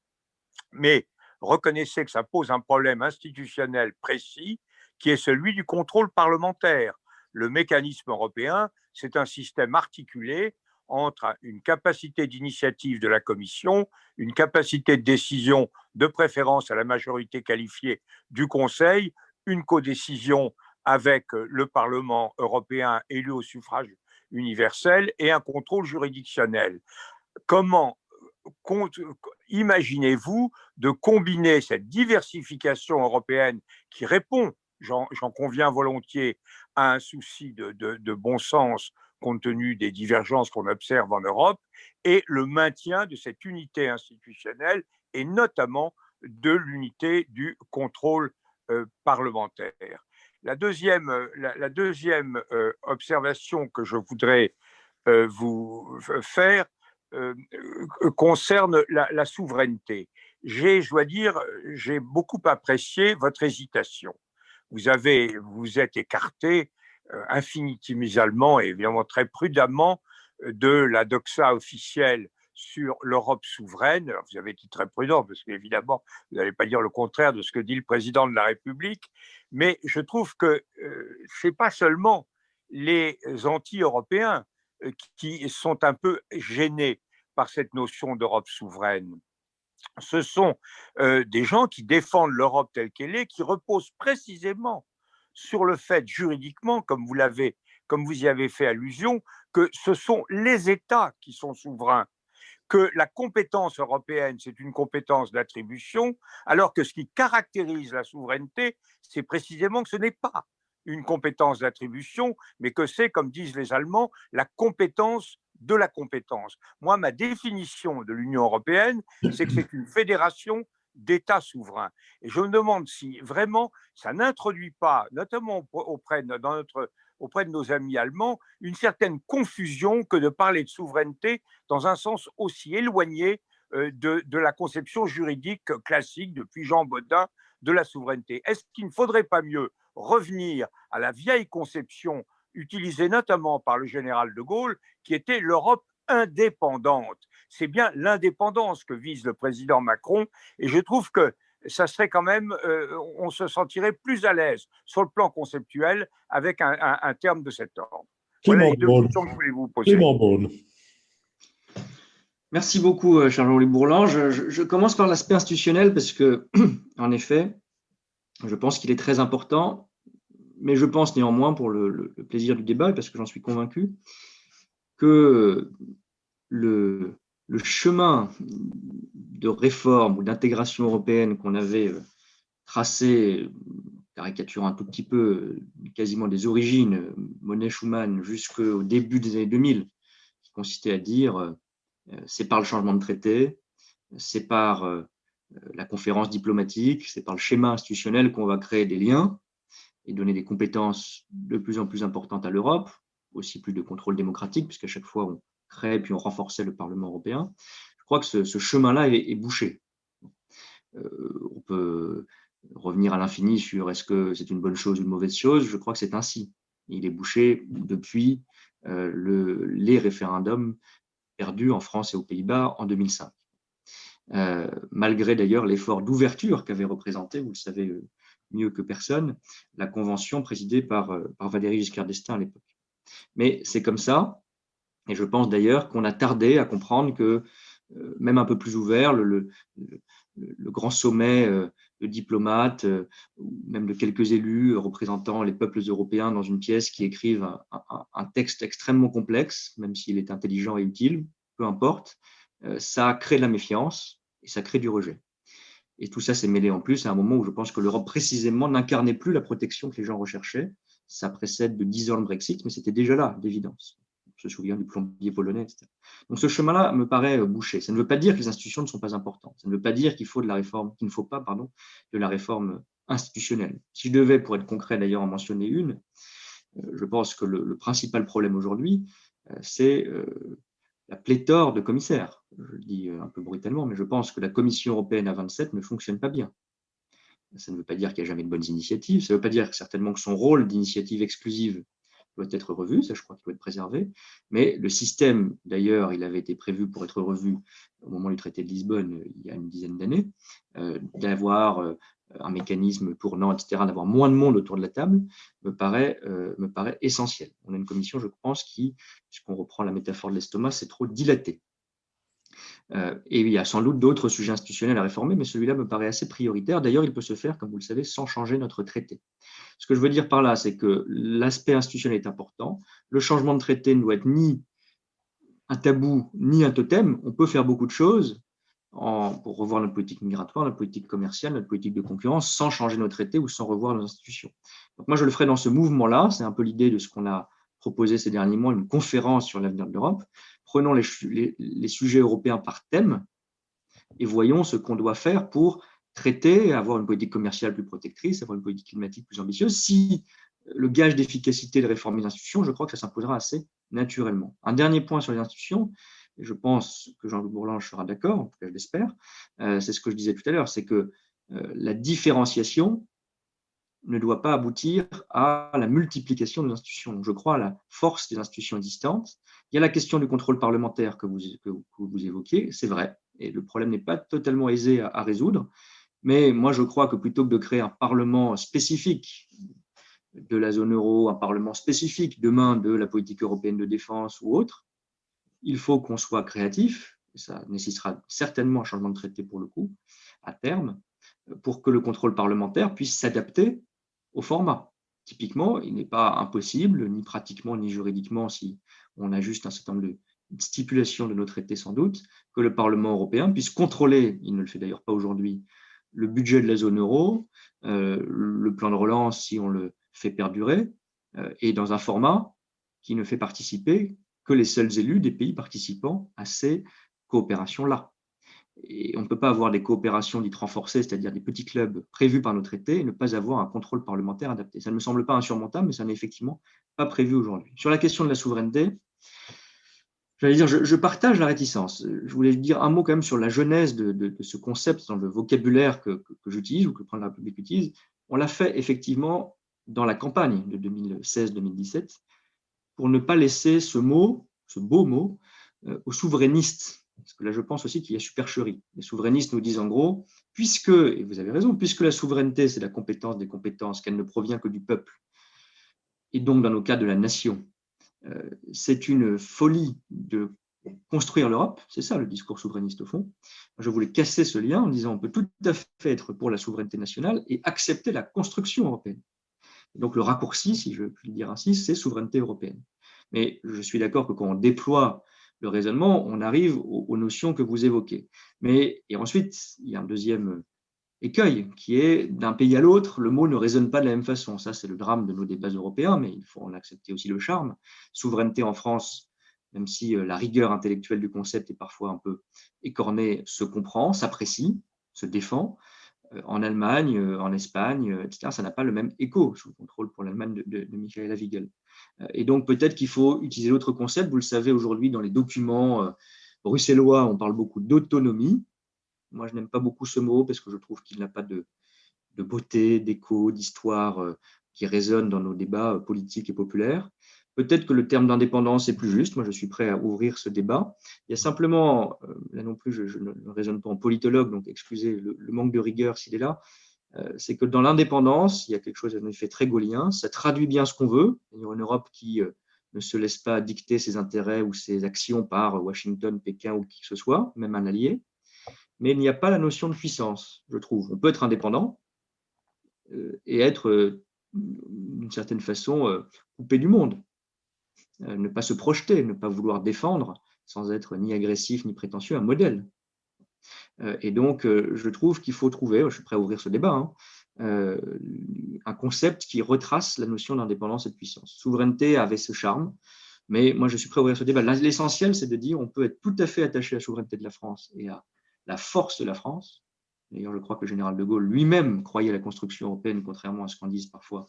mais reconnaissez que ça pose un problème institutionnel précis, qui est celui du contrôle parlementaire. Le mécanisme européen, c'est un système articulé entre une capacité d'initiative de la Commission, une capacité de décision de préférence à la majorité qualifiée du Conseil, une codécision avec le Parlement européen élu au suffrage universel et un contrôle juridictionnel. Comment imaginez-vous de combiner cette diversification européenne qui répond, j'en conviens volontiers, à un souci de bon sens compte tenu des divergences qu'on observe en Europe, et le maintien de cette unité institutionnelle et notamment de l'unité du contrôle parlementaire. La deuxième observation que je voudrais vous faire concerne la souveraineté. Je dois dire, j'ai beaucoup apprécié votre hésitation. Vous êtes écarté infinitésimalement et évidemment très prudemment de la doxa officielle sur l'Europe souveraine. Alors, vous avez été très prudent parce qu'évidemment, vous n'allez pas dire le contraire de ce que dit le président de la République, mais je trouve que ce n'est pas seulement les anti-européens qui sont un peu gênés par cette notion d'Europe souveraine. Ce sont des gens qui défendent l'Europe telle qu'elle est, qui reposent précisément sur le fait juridiquement, comme vous y avez fait allusion, que ce sont les États qui sont souverains, que la compétence européenne, c'est une compétence d'attribution, alors que ce qui caractérise la souveraineté, c'est précisément que ce n'est pas une compétence d'attribution, mais que c'est, comme disent les Allemands, la compétence de la compétence. Moi, ma définition de l'Union européenne, c'est que c'est une fédération d'États souverains. Et je me demande si vraiment ça n'introduit pas, notamment auprès de nos amis allemands, une certaine confusion que de parler de souveraineté dans un sens aussi éloigné de la conception juridique classique depuis Jean Bodin de la souveraineté. Est-ce qu'il ne faudrait pas mieux revenir à la vieille conception utilisée notamment par le général de Gaulle, qui était l'Europe indépendante? C'est bien l'indépendance que vise le président Macron, et je trouve que ça serait quand même, on se sentirait plus à l'aise sur le plan conceptuel avec un terme de cet ordre. Voilà les deux questions que je voulais vous poser. Merci beaucoup, Charles-Henri Bourlange. Je commence par l'aspect institutionnel parce que, en effet, je pense qu'il est très important, mais je pense néanmoins, pour le plaisir du débat, et parce que j'en suis convaincu, que le chemin de réforme ou d'intégration européenne qu'on avait tracé, caricaturant un tout petit peu, quasiment des origines, Monnet-Schuman, jusqu'au début des années 2000, qui consistait à dire c'est par le changement de traité, c'est par la conférence diplomatique, c'est par le schéma institutionnel qu'on va créer des liens et donner des compétences de plus en plus importantes à l'Europe, aussi plus de contrôle démocratique, puisqu'à chaque fois on crée puis on renforçait le Parlement européen. Je crois que ce chemin-là est bouché. On peut revenir à l'infini sur est-ce que c'est une bonne chose ou une mauvaise chose. Je crois que c'est ainsi. Il est bouché depuis les référendums perdus en France et aux Pays-Bas en 2005. Malgré d'ailleurs l'effort d'ouverture qu'avait représenté, vous le savez mieux que personne, la convention présidée par Valéry Giscard d'Estaing à l'époque. Mais c'est comme ça, et je pense d'ailleurs qu'on a tardé à comprendre que, même un peu plus ouvert, le grand sommet de diplomates, ou même de quelques élus représentant les peuples européens dans une pièce qui écrivent un texte extrêmement complexe, même s'il est intelligent et utile, peu importe, ça crée de la méfiance et ça crée du rejet. Et tout ça s'est mêlé en plus à un moment où je pense que l'Europe précisément n'incarnait plus la protection que les gens recherchaient. Ça précède de 10 ans le Brexit, mais c'était déjà là, d'évidence. On se souvient du plombier polonais, etc. Donc ce chemin-là me paraît bouché. Ça ne veut pas dire que les institutions ne sont pas importantes. Ça ne veut pas dire qu'il faut de la réforme, qu'il ne faut pas, pardon, de la réforme institutionnelle. Si je devais, pour être concret d'ailleurs, en mentionner une, je pense que le principal problème aujourd'hui, c'est la pléthore de commissaires. Je le dis un peu brutalement, mais je pense que la Commission européenne à 27 ne fonctionne pas bien. Ça ne veut pas dire qu'il n'y a jamais de bonnes initiatives. Ça ne veut pas dire certainement que son rôle d'initiative exclusive doit être revu, ça je crois qu'il doit être préservé, mais le système, d'ailleurs, il avait été prévu pour être revu au moment du traité de Lisbonne, il y a une dizaine d'années, d'avoir un mécanisme tournant, etc., d'avoir moins de monde autour de la table, me paraît essentiel. On a une commission, je pense, qui, puisqu'on reprend la métaphore de l'estomac, c'est trop dilaté. Et il y a sans doute d'autres sujets institutionnels à réformer, mais celui-là me paraît assez prioritaire. D'ailleurs, il peut se faire, comme vous le savez, sans changer notre traité. Ce que je veux dire par là, c'est que l'aspect institutionnel est important. Le changement de traité ne doit être ni un tabou, ni un totem. On peut faire beaucoup de choses pour revoir notre politique migratoire, notre politique commerciale, notre politique de concurrence, sans changer nos traités ou sans revoir nos institutions. Donc moi, je le ferai dans ce mouvement-là. C'est un peu l'idée de ce qu'on a proposé ces derniers mois, une conférence sur l'avenir de l'Europe. Prenons les sujets européens par thème et voyons ce qu'on doit faire pour traiter, avoir une politique commerciale plus protectrice, avoir une politique climatique plus ambitieuse. Si le gage d'efficacité de réformer les institutions, je crois que ça s'imposera assez naturellement. Un dernier point sur les institutions, et je pense que Jean-Loup Bourlanges sera d'accord, en tout cas je l'espère, c'est ce que je disais tout à l'heure, c'est que la différenciation ne doit pas aboutir à la multiplication des institutions. Donc, je crois à la force des institutions existantes. Il y a la question du contrôle parlementaire que vous évoquiez, c'est vrai, et le problème n'est pas totalement aisé à résoudre, mais moi je crois que plutôt que de créer un parlement spécifique de la zone euro, un parlement spécifique demain de la politique européenne de défense ou autre, il faut qu'on soit créatif, et ça nécessitera certainement un changement de traité pour le coup, à terme, pour que le contrôle parlementaire puisse s'adapter au format. Typiquement, il n'est pas impossible, ni pratiquement, ni juridiquement, si on ajuste un certain nombre de stipulations de nos traités sans doute, que le Parlement européen puisse contrôler, il ne le fait d'ailleurs pas aujourd'hui, le budget de la zone euro, le plan de relance si on le fait perdurer, et dans un format qui ne fait participer que les seuls élus des pays participants à ces coopérations-là. Et on ne peut pas avoir des coopérations dites renforcées, c'est-à-dire des petits clubs prévus par nos traités, et ne pas avoir un contrôle parlementaire adapté. Ça ne me semble pas insurmontable, mais ça n'est effectivement pas prévu aujourd'hui. Sur la question de la souveraineté, j'allais dire, je partage la réticence. Je voulais dire un mot quand même sur la genèse de ce concept dans le vocabulaire que j'utilise ou que le président de la République utilise. On l'a fait effectivement dans la campagne de 2016-2017 pour ne pas laisser ce mot, ce beau mot, aux souverainistes. Parce que là, je pense aussi qu'il y a supercherie. Les souverainistes nous disent en gros, puisque, et vous avez raison, puisque la souveraineté, c'est la compétence des compétences, qu'elle ne provient que du peuple, et donc dans nos cas de la nation, c'est une folie de construire l'Europe, c'est ça le discours souverainiste au fond. Je voulais casser ce lien en disant on peut tout à fait être pour la souveraineté nationale et accepter la construction européenne. Et donc le raccourci, si je puis le dire ainsi, c'est souveraineté européenne. Mais je suis d'accord que quand on déploie le raisonnement, on arrive aux notions que vous évoquez. Et ensuite, il y a un deuxième écueil qui est d'un pays à l'autre, le mot ne résonne pas de la même façon. Ça, c'est le drame de nos débats européens, mais il faut en accepter aussi le charme. Souveraineté en France, même si la rigueur intellectuelle du concept est parfois un peu écornée, se comprend, s'apprécie, se défend. En Allemagne, en Espagne, etc., ça n'a pas le même écho sous le contrôle pour l'Allemagne de Michaela Wiegel. Et donc, peut-être qu'il faut utiliser l'autre concept. Vous le savez, aujourd'hui, dans les documents bruxellois, on parle beaucoup d'autonomie. Moi, je n'aime pas beaucoup ce mot parce que je trouve qu'il n'a pas de beauté, d'écho, d'histoire qui résonne dans nos débats politiques et populaires. Peut-être que le terme d'indépendance est plus juste. Moi, je suis prêt à ouvrir ce débat. Il y a simplement, là non plus, je ne raisonne pas en politologue, donc excusez le manque de rigueur s'il est là, c'est que dans l'indépendance, il y a quelque chose en effet très gaullien. Ça traduit bien ce qu'on veut. Il y a une Europe qui ne se laisse pas dicter ses intérêts ou ses actions par Washington, Pékin ou qui que ce soit, même un allié. mais il n'y a pas la notion de puissance, je trouve. On peut être indépendant et être, d'une certaine façon, coupé du monde, ne pas se projeter, ne pas vouloir défendre, sans être ni agressif ni prétentieux, un modèle. Et donc, je trouve qu'il faut trouver, je suis prêt à ouvrir ce débat, un concept qui retrace la notion d'indépendance et de puissance. Souveraineté avait ce charme, mais moi, je suis prêt à ouvrir ce débat. L'essentiel, c'est de dire on peut être tout à fait attaché à la souveraineté de la France et à la force de la France. D'ailleurs, je crois que le général de Gaulle lui-même croyait à la construction européenne, contrairement à ce qu'en disent parfois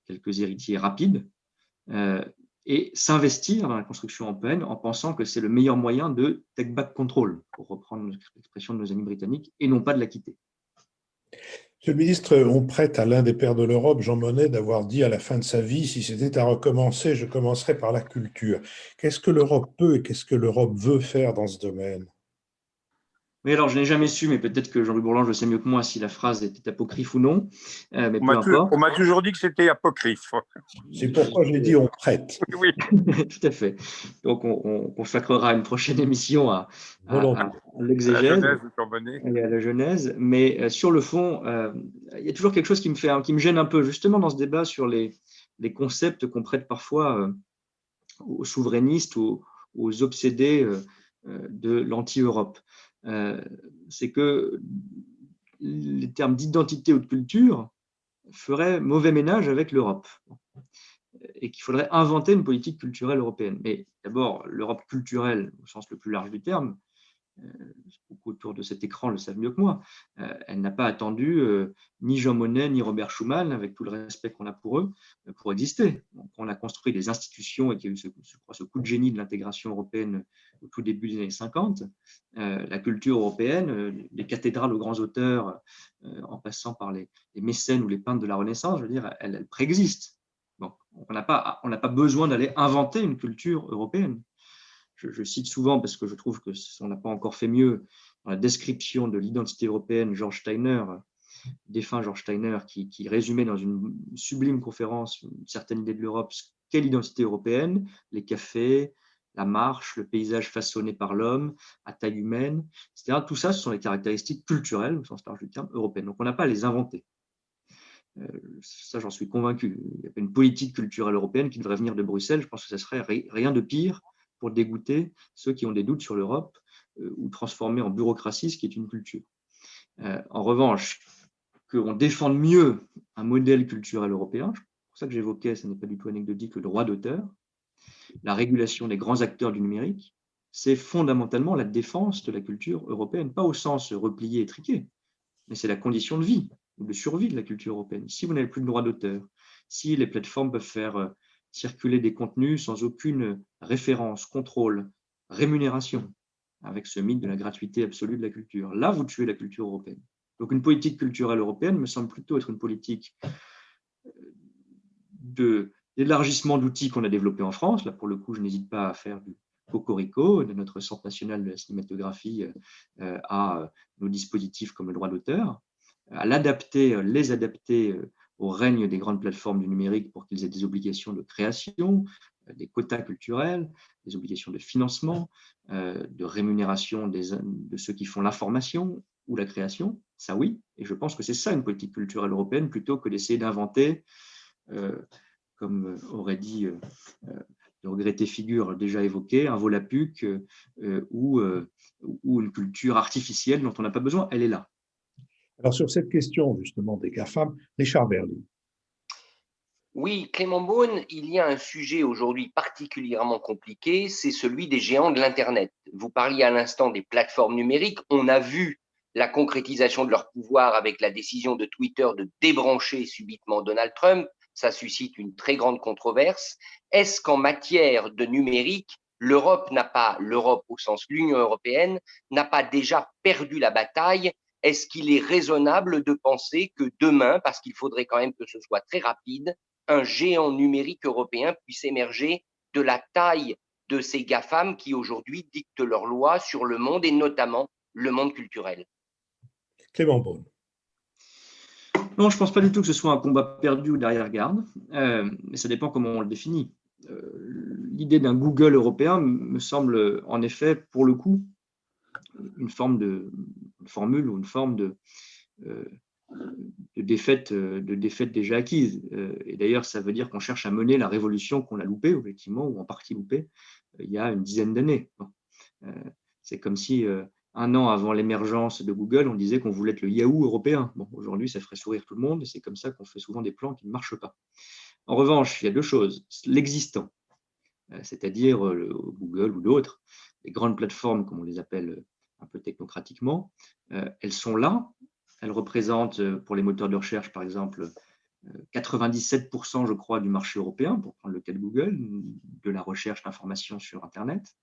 quelques héritiers rapides, et s'investir dans la construction européenne en pensant que c'est le meilleur moyen de take back control, pour reprendre l'expression de nos amis britanniques, et non pas de la quitter. Monsieur le ministre, on prête à l'un des pères de l'Europe, Jean Monnet, d'avoir dit à la fin de sa vie, si c'était à recommencer, je commencerais par la culture. Qu'est-ce que l'Europe peut et qu'est-ce que l'Europe veut faire dans ce domaine? Mais alors, je n'ai jamais su, mais peut-être que Jean-Louis Bourlange le sait mieux que moi si la phrase était apocryphe ou non, mais peu importe. On m'a toujours dit que c'était apocryphe. C'est pourquoi j'ai dit on prête. Oui. Tout à fait. Donc, on consacrera une prochaine émission à l'exégèse et à la Genèse. Mais sur le fond, il y a toujours quelque chose qui me gêne un peu, justement dans ce débat sur les concepts qu'on prête parfois aux souverainistes, aux obsédés de l'anti-Europe. C'est que les termes d'identité ou de culture feraient mauvais ménage avec l'Europe et qu'il faudrait inventer une politique culturelle européenne. Mais d'abord, l'Europe culturelle, au sens le plus large du terme, beaucoup autour de cet écran le savent mieux que moi, elle n'a pas attendu ni Jean Monnet ni Robert Schuman, avec tout le respect qu'on a pour eux, pour exister. Donc, on a construit des institutions et qu'il y a eu ce coup de génie de l'intégration européenne au tout début des années 50. La culture européenne, les cathédrales aux grands auteurs, en passant par les mécènes ou les peintres de la Renaissance, je veux dire, elle préexiste. Bon, on n'a pas besoin d'aller inventer une culture européenne. Je cite souvent, parce que je trouve qu'on n'a pas encore fait mieux, dans la description de l'identité européenne, George Steiner, défunt George Steiner, qui résumait dans une sublime conférence une certaine idée de l'Europe, qu'est l'identité européenne, les cafés, la marche, le paysage façonné par l'homme, à taille humaine, etc. Tout ça, ce sont les caractéristiques culturelles, au sens large du terme, européennes. Donc on n'a pas à les inventer. Ça, j'en suis convaincu. Il y a une politique culturelle européenne qui devrait venir de Bruxelles. Je pense que ça serait rien de pire pour dégoûter ceux qui ont des doutes sur l'Europe ou transformer en bureaucratie ce qui est une culture. En revanche, qu'on défende mieux un modèle culturel européen, c'est pour ça que j'évoquais, ce n'est pas du tout anecdotique, le droit d'auteur, la régulation des grands acteurs du numérique, c'est fondamentalement la défense de la culture européenne, pas au sens replié et triqué, mais c'est la condition de vie ou de survie de la culture européenne. Si vous n'avez plus de droit d'auteur, si les plateformes peuvent faire circuler des contenus sans aucune référence, contrôle, rémunération, avec ce mythe de la gratuité absolue de la culture. Là, vous tuez la culture européenne. Donc, une politique culturelle européenne me semble plutôt être une politique d'élargissement d'outils qu'on a développés en France. Là, pour le coup, je n'hésite pas à faire du cocorico de notre Centre national de la cinématographie à nos dispositifs comme le droit d'auteur, à les adapter au règne des grandes plateformes du numérique pour qu'ils aient des obligations de création, des quotas culturels, des obligations de financement, de rémunération de ceux qui font l'information ou la création, ça oui, et je pense que c'est ça une politique culturelle européenne plutôt que d'essayer d'inventer, comme aurait dit de regretter figure déjà évoquée, un Volapük ou une culture artificielle dont on n'a pas besoin, elle est là. Alors, sur cette question, justement, des GAFAM, Richard Berling. Oui, Clément Beaune, il y a un sujet aujourd'hui particulièrement compliqué, c'est celui des géants de l'Internet. Vous parliez à l'instant des plateformes numériques. On a vu la concrétisation de leur pouvoir avec la décision de Twitter de débrancher subitement Donald Trump. Ça suscite une très grande controverse. Est-ce qu'en matière de numérique, l'Europe au sens l'Union européenne, n'a pas déjà perdu la bataille? Est-ce qu'il est raisonnable de penser que demain, parce qu'il faudrait quand même que ce soit très rapide, un géant numérique européen puisse émerger de la taille de ces GAFAM qui aujourd'hui dictent leurs lois sur le monde et notamment le monde culturel? Clément Beaune. Non, je ne pense pas du tout que ce soit un combat perdu ou d'arrière-garde, mais ça dépend comment on le définit. L'idée d'un Google européen me semble en effet, pour le coup, une formule ou une forme de défaite déjà acquise. Et d'ailleurs, ça veut dire qu'on cherche à mener la révolution qu'on a loupée, effectivement, ou en partie loupée, il y a une dizaine d'années. Bon. C'est comme si 1 an avant l'émergence de Google, on disait qu'on voulait être le Yahoo européen. Bon, aujourd'hui, ça ferait sourire tout le monde, et c'est comme ça qu'on fait souvent des plans qui ne marchent pas. En revanche, il y a 2 choses. L'existant, c'est-à-dire Google ou d'autres, les grandes plateformes, comme on les appelle un peu technocratiquement, elles sont là. Elles représentent, pour les moteurs de recherche, par exemple, 97%, je crois, du marché européen, pour prendre le cas de Google, de la recherche d'informations sur Internet.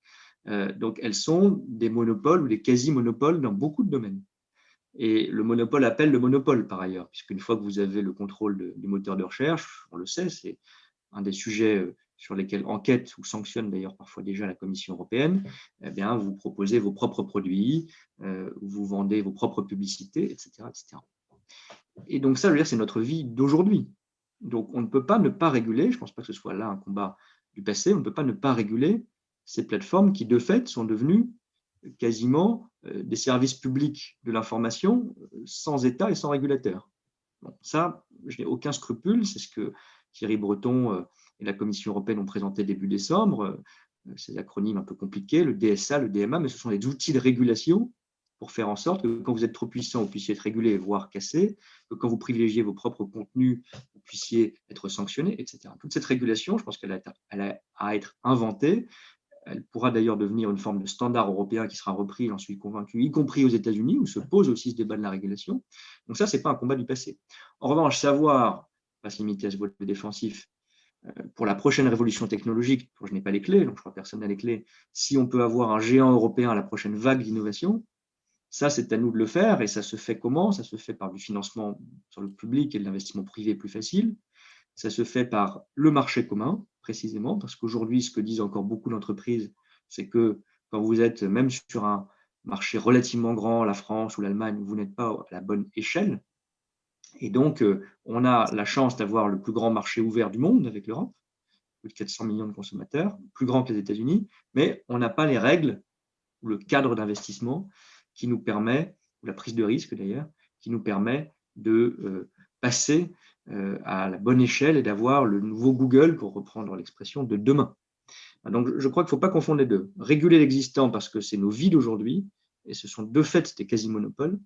Donc, elles sont des monopoles ou des quasi-monopoles dans beaucoup de domaines. Et le monopole appelle le monopole, par ailleurs, puisqu'une fois que vous avez le contrôle du moteur de recherche, on le sait, c'est un des sujets sur lesquels enquête ou sanctionne d'ailleurs parfois déjà la Commission européenne, eh bien, vous proposez vos propres produits, vous vendez vos propres publicités, etc., etc. Et donc ça, je veux dire, c'est notre vie d'aujourd'hui. Donc on ne peut pas ne pas réguler, je ne pense pas que ce soit là un combat du passé, on ne peut pas ne pas réguler ces plateformes qui, de fait, sont devenues quasiment des services publics de l'information sans État et sans régulateur. Bon, ça, je n'ai aucun scrupule, c'est ce que Thierry Breton et la Commission européenne ont présenté début décembre, ces acronymes un peu compliqués, le DSA, le DMA, mais ce sont des outils de régulation pour faire en sorte que quand vous êtes trop puissant, vous puissiez être régulé, voire cassé, que quand vous privilégiez vos propres contenus, vous puissiez être sanctionné, etc. Toute cette régulation, je pense qu'elle a à être inventée. Elle pourra d'ailleurs devenir une forme de standard européen qui sera repris, j'en suis convaincu, y compris aux États-Unis, où se pose aussi ce débat de la régulation. Donc ça, ce n'est pas un combat du passé. En revanche, savoir, pas se limiter à ce volet défensif, pour la prochaine révolution technologique, dont je n'ai pas les clés, donc je crois que personne n'a les clés, si on peut avoir un géant européen à la prochaine vague d'innovation, ça, c'est à nous de le faire. Et ça se fait comment? Ça se fait par du financement sur le public et de l'investissement privé plus facile. Ça se fait par le marché commun, précisément, parce qu'aujourd'hui, ce que disent encore beaucoup d'entreprises, c'est que quand vous êtes même sur un marché relativement grand, la France ou l'Allemagne, vous n'êtes pas à la bonne échelle. Et donc, on a la chance d'avoir le plus grand marché ouvert du monde avec l'Europe, plus de 400 millions de consommateurs, plus grand que les États-Unis, mais on n'a pas les règles ou le cadre d'investissement qui nous permet, ou la prise de risque d'ailleurs, qui nous permet de passer à la bonne échelle et d'avoir le nouveau Google, pour reprendre l'expression, de demain. Donc, je crois qu'il ne faut pas confondre les deux. Réguler l'existant parce que c'est nos vies d'aujourd'hui, et ce sont de fait des quasi-monopoles,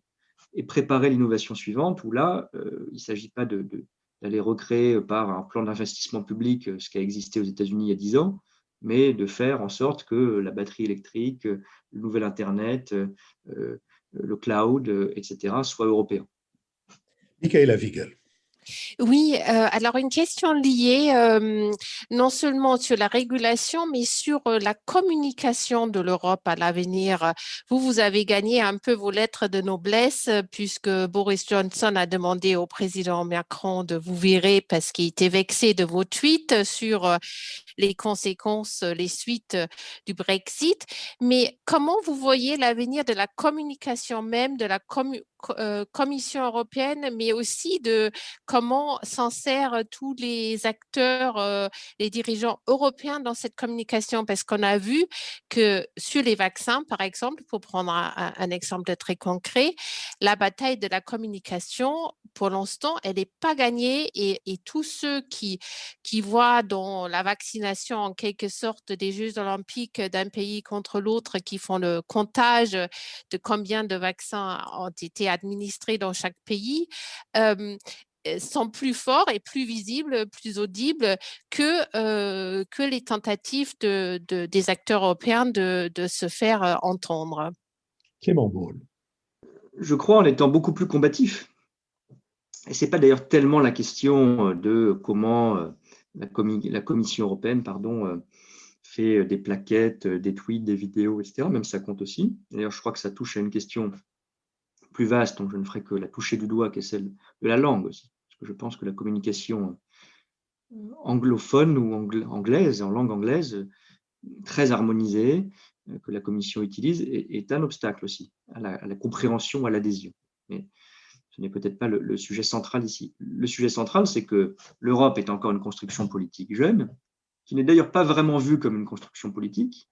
et préparer l'innovation suivante, où là, il ne s'agit pas d'aller recréer par un plan d'investissement public ce qui a existé aux États-Unis il y a 10 ans, mais de faire en sorte que la batterie électrique, le nouvel Internet, le cloud, etc., soient européens. Michaela Wiegel. Oui, alors une question liée non seulement sur la régulation, mais sur la communication de l'Europe à l'avenir. Vous avez gagné un peu vos lettres de noblesse puisque Boris Johnson a demandé au président Macron de vous virer parce qu'il était vexé de vos tweets sur les conséquences, les suites du Brexit. Mais comment vous voyez l'avenir de la communication même de la Commission européenne, mais aussi de comment s'en servent tous les acteurs, les dirigeants européens dans cette communication? Parce qu'on a vu que sur les vaccins, par exemple, pour prendre un exemple très concret, la bataille de la communication, pour l'instant, elle n'est pas gagnée et tous ceux qui voient dans la vaccination en quelque sorte des Jeux olympiques d'un pays contre l'autre, qui font le comptage de combien de vaccins ont été administrés dans chaque pays, sont plus forts et plus visibles, plus audibles que les tentatives des acteurs européens de se faire entendre. Clément Beaune. Je crois en étant beaucoup plus combatif. Et ce n'est pas d'ailleurs tellement la question de comment la Commission européenne fait des plaquettes, des tweets, des vidéos, etc. Même ça compte aussi. D'ailleurs, je crois que ça touche à une question plus vaste, donc je ne ferai que la toucher du doigt, qui est celle de la langue aussi. Parce que je pense que la communication anglophone ou anglaise, en langue anglaise, très harmonisée, que la Commission utilise, est un obstacle aussi à la compréhension, à l'adhésion. Mais ce n'est peut-être pas le sujet central ici. Le sujet central, c'est que l'Europe est encore une construction politique jeune, qui n'est d'ailleurs pas vraiment vue comme une construction politique,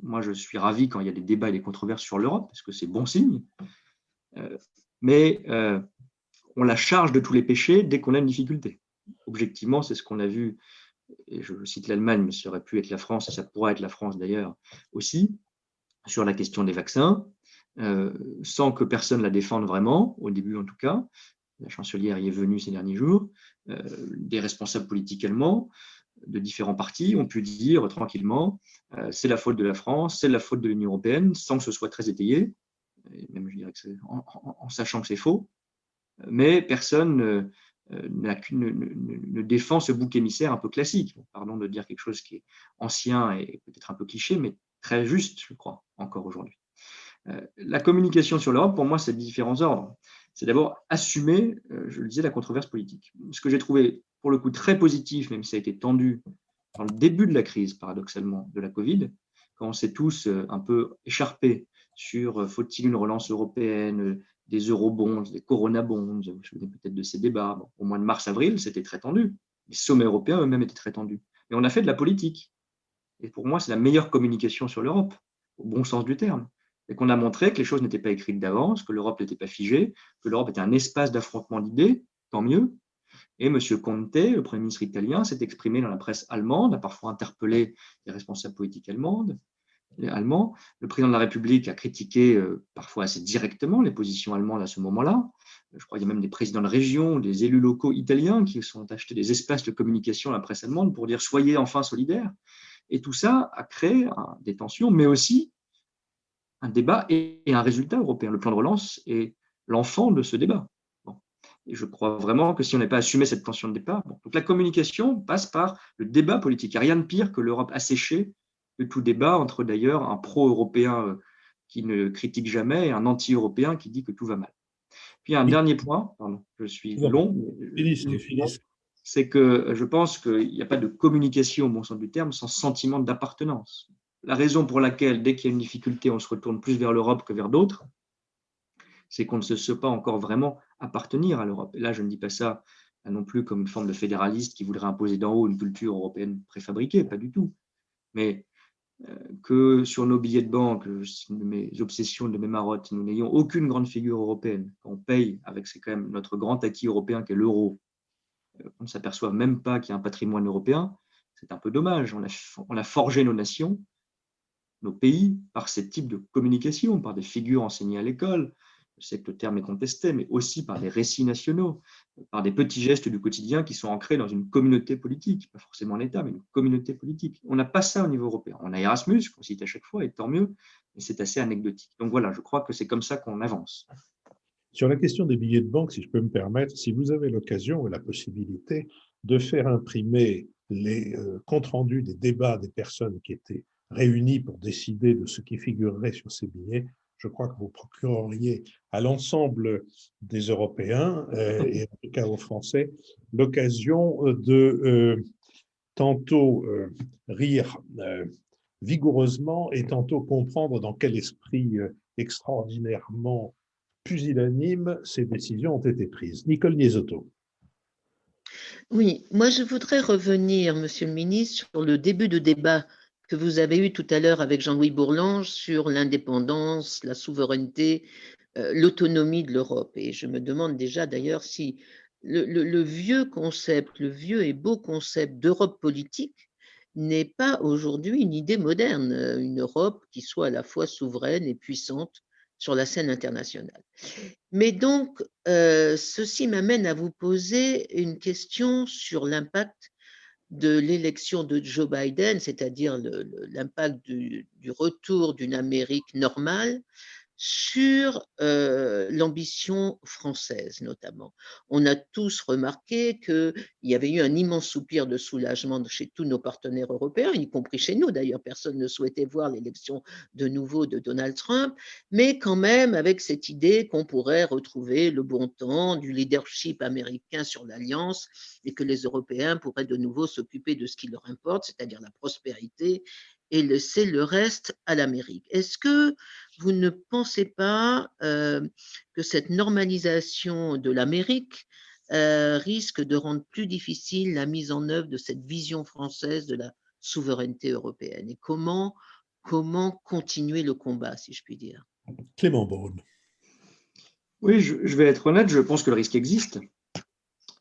Moi, je suis ravi quand il y a des débats et des controverses sur l'Europe, parce que c'est bon signe. Mais on la charge de tous les péchés dès qu'on a une difficulté. Objectivement, c'est ce qu'on a vu, et je cite l'Allemagne, mais ça aurait pu être la France, et ça pourrait être la France d'ailleurs aussi, sur la question des vaccins, sans que personne la défende vraiment, au début en tout cas. La chancelière y est venue ces derniers jours. Des responsables politiques allemands de différents partis ont pu dire tranquillement c'est la faute de la France, c'est la faute de l'Union européenne, sans que ce soit très étayé, et même je dirais que en sachant que c'est faux, mais personne ne défend ce bouc émissaire un peu classique. Pardon de dire quelque chose qui est ancien et peut-être un peu cliché, mais très juste, je crois, encore aujourd'hui. La communication sur l'Europe, pour moi, c'est différents ordres. C'est d'abord assumer, je le disais, la controverse politique. Ce que j'ai trouvé, pour le coup, très positif, même si ça a été tendu dans le début de la crise, paradoxalement, de la Covid, quand on s'est tous un peu écharpés sur faut-il une relance européenne, des eurobonds, des corona-bonds, vous vous souvenez peut-être de ces débats. Bon, au mois de mars-avril, c'était très tendu. Les sommets européens eux-mêmes étaient très tendus. Et on a fait de la politique. Et pour moi, c'est la meilleure communication sur l'Europe, au bon sens du terme. Et qu'on a montré que les choses n'étaient pas écrites d'avance, que l'Europe n'était pas figée, que l'Europe était un espace d'affrontement d'idées, tant mieux. Et M. Conte, le Premier ministre italien, s'est exprimé dans la presse allemande, a parfois interpellé les responsables politiques allemands. Le président de la République a critiqué parfois assez directement les positions allemandes à ce moment-là. Je crois qu'il y a même des présidents de région, des élus locaux italiens qui sont achetés des espaces de communication à la presse allemande pour dire soyez enfin solidaires. Et tout ça a créé des tensions, mais aussi un débat et un résultat européen. Le plan de relance est l'enfant de ce débat. Bon. Et je crois vraiment que si on n'a pas assumé cette tension de départ, bon. Donc la communication passe par le débat politique. Il n'y a rien de pire que l'Europe asséchée de tout débat entre d'ailleurs un pro-européen qui ne critique jamais et un anti-européen qui dit que tout va mal. Puis un dernier point, pardon, je suis long, c'est que je pense qu'il n'y a pas de communication au bon sens du terme sans sentiment d'appartenance. La raison pour laquelle, dès qu'il y a une difficulté, on se retourne plus vers l'Europe que vers d'autres, c'est qu'on ne se sait pas encore vraiment appartenir à l'Europe. Et là, je ne dis pas ça non plus comme une forme de fédéraliste qui voudrait imposer d'en haut une culture européenne préfabriquée, pas du tout. Mais que sur nos billets de banque, de mes obsessions, de mes marottes, nous n'ayons aucune grande figure européenne. On paye avec, c'est quand même notre grand acquis européen qui est l'euro. On ne s'aperçoit même pas qu'il y a un patrimoine européen. C'est un peu dommage. On a forgé nos nations, nos pays, par ce type de communication, par des figures enseignées à l'école. Je sais que le terme est contesté, mais aussi par des récits nationaux, par des petits gestes du quotidien qui sont ancrés dans une communauté politique, pas forcément l'État, mais une communauté politique. On n'a pas ça au niveau européen. On a Erasmus, qu'on cite à chaque fois, et tant mieux, mais c'est assez anecdotique. Donc voilà, je crois que c'est comme ça qu'on avance. Sur la question des billets de banque, si je peux me permettre, si vous avez l'occasion et la possibilité de faire imprimer les comptes rendus des débats des personnes qui étaient réunies pour décider de ce qui figurerait sur ces billets, je crois que vous procureriez à l'ensemble des Européens et en tout cas aux Français l'occasion de tantôt rire vigoureusement et tantôt comprendre dans quel esprit extraordinairement pusillanime ces décisions ont été prises. Nicole Niesotto. Oui, moi je voudrais revenir, Monsieur le ministre, sur le début de débat que vous avez eu tout à l'heure avec Jean-Louis Bourlanges sur l'indépendance, la souveraineté, l'autonomie de l'Europe. Et je me demande déjà d'ailleurs si le vieux concept, le vieux et beau concept d'Europe politique n'est pas aujourd'hui une idée moderne, une Europe qui soit à la fois souveraine et puissante sur la scène internationale. Mais donc, ceci m'amène à vous poser une question sur l'impact de l'élection de Joe Biden, c'est-à-dire l'impact du retour d'une Amérique normale sur l'ambition française notamment. On a tous remarqué qu'il y avait eu un immense soupir de soulagement chez tous nos partenaires européens, y compris chez nous d'ailleurs, personne ne souhaitait voir l'élection de nouveau de Donald Trump, mais quand même avec cette idée qu'on pourrait retrouver le bon temps du leadership américain sur l'alliance et que les Européens pourraient de nouveau s'occuper de ce qui leur importe, c'est-à-dire la prospérité, et laisser le reste à l'Amérique. Est-ce que vous ne pensez pas que cette normalisation de l'Amérique risque de rendre plus difficile la mise en œuvre de cette vision française de la souveraineté européenne? Et comment comment continuer le combat, si je puis dire. Clément Beaune. Oui, je vais être honnête, je pense que le risque existe.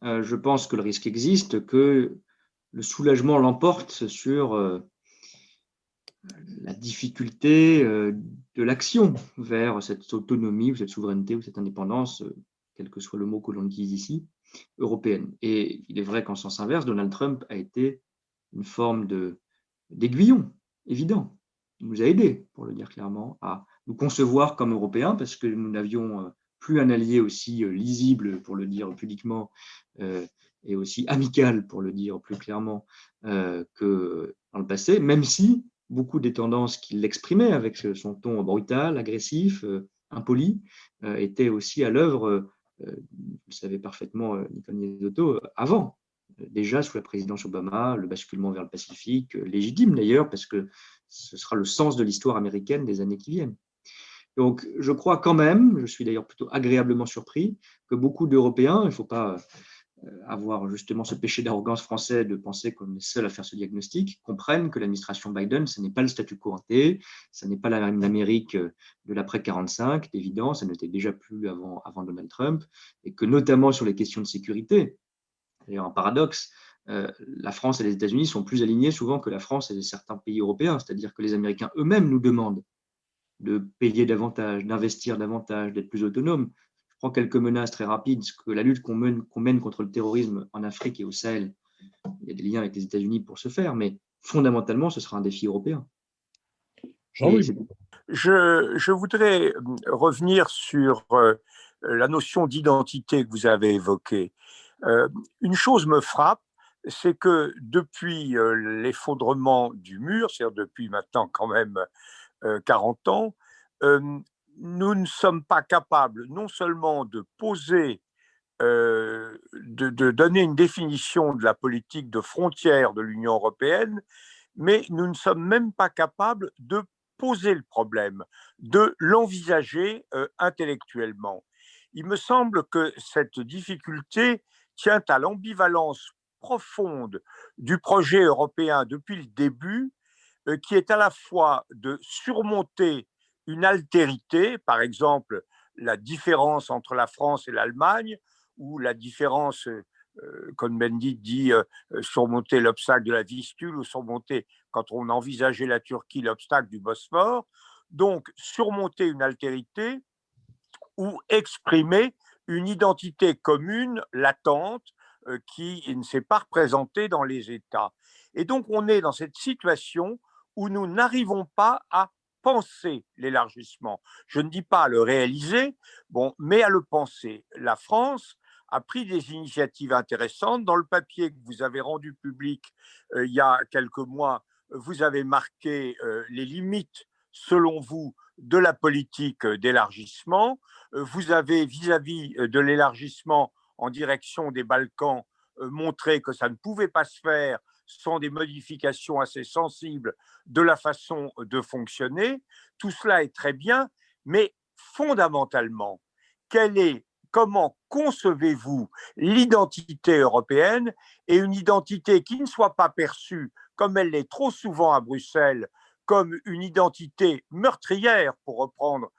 Je pense que le risque existe, que le soulagement l'emporte sur la difficulté de l'action vers cette autonomie ou cette souveraineté ou cette indépendance, quel que soit le mot que l'on utilise ici, européenne. Et il est vrai qu'en sens inverse, Donald Trump a été une forme d'aiguillon évident. Il nous a aidés, pour le dire clairement, à nous concevoir comme Européens, parce que nous n'avions plus un allié aussi lisible, pour le dire publiquement, et aussi amical, pour le dire plus clairement, que dans le passé, même si beaucoup des tendances qu'il exprimait avec son ton brutal, agressif, impoli, étaient aussi à l'œuvre, vous le savez parfaitement, Nicole Niedotto, avant. Déjà sous la présidence Obama, le basculement vers le Pacifique, légitime d'ailleurs, parce que ce sera le sens de l'histoire américaine des années qui viennent. Donc, je crois quand même, je suis d'ailleurs plutôt agréablement surpris, que beaucoup d'Européens, il ne faut pas avoir justement ce péché d'arrogance français de penser qu'on est seul à faire ce diagnostic, comprennent que l'administration Biden, ce n'est pas le statu quo ante, ce n'est pas l'Amérique de l'après 45, d'évident, ça n'était déjà plus avant Donald Trump, et que notamment sur les questions de sécurité, d'ailleurs un paradoxe, la France et les États-Unis sont plus alignés souvent que la France et certains pays européens, c'est-à-dire que les Américains eux-mêmes nous demandent de payer davantage, d'investir davantage, d'être plus autonomes. Je prends quelques menaces très rapides, que la lutte qu'on mène contre le terrorisme en Afrique et au Sahel, il y a des liens avec les États-Unis pour ce faire, mais fondamentalement, ce sera un défi européen. Jean-Louis. Je voudrais revenir sur la notion d'identité que vous avez évoquée. Une chose me frappe, c'est que depuis l'effondrement du mur, c'est-à-dire depuis maintenant quand même 40 ans, nous ne sommes pas capables non seulement de poser, de donner une définition de la politique de frontière de l'Union européenne, mais nous ne sommes même pas capables de poser le problème, de l'envisager intellectuellement. Il me semble que cette difficulté tient à l'ambivalence profonde du projet européen depuis le début, qui est à la fois de surmonter une altérité, par exemple la différence entre la France et l'Allemagne, ou la différence, Cohn-Bendit dit surmonter l'obstacle de la Vistule, ou surmonter, quand on envisageait la Turquie, l'obstacle du Bosphore. Donc, surmonter une altérité ou exprimer une identité commune latente qui ne s'est pas représentée dans les États. Et donc, on est dans cette situation où nous n'arrivons pas à penser l'élargissement. Je ne dis pas à le réaliser, bon, mais à le penser. La France a pris des initiatives intéressantes. Dans le papier que vous avez rendu public il y a quelques mois, vous avez marqué les limites, selon vous, de la politique d'élargissement. Vous avez, vis-à-vis de l'élargissement en direction des Balkans, montré que ça ne pouvait pas se faire sans des modifications assez sensibles de la façon de fonctionner. Tout cela est très bien, mais fondamentalement, comment concevez-vous l'identité européenne, et une identité qui ne soit pas perçue, comme elle l'est trop souvent à Bruxelles, comme une identité meurtrière, pour reprendre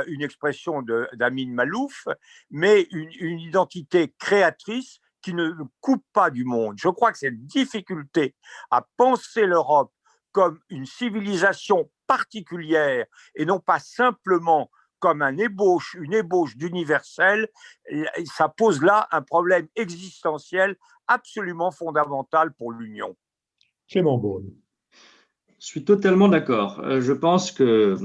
une expression d'Amin Malouf, mais une identité créatrice qui ne coupe pas du monde. Je crois que cette difficulté à penser l'Europe comme une civilisation particulière et non pas simplement comme une ébauche d'universel, ça pose là un problème existentiel absolument fondamental pour l'Union. Clément Beaune. Je suis totalement d'accord. Je pense que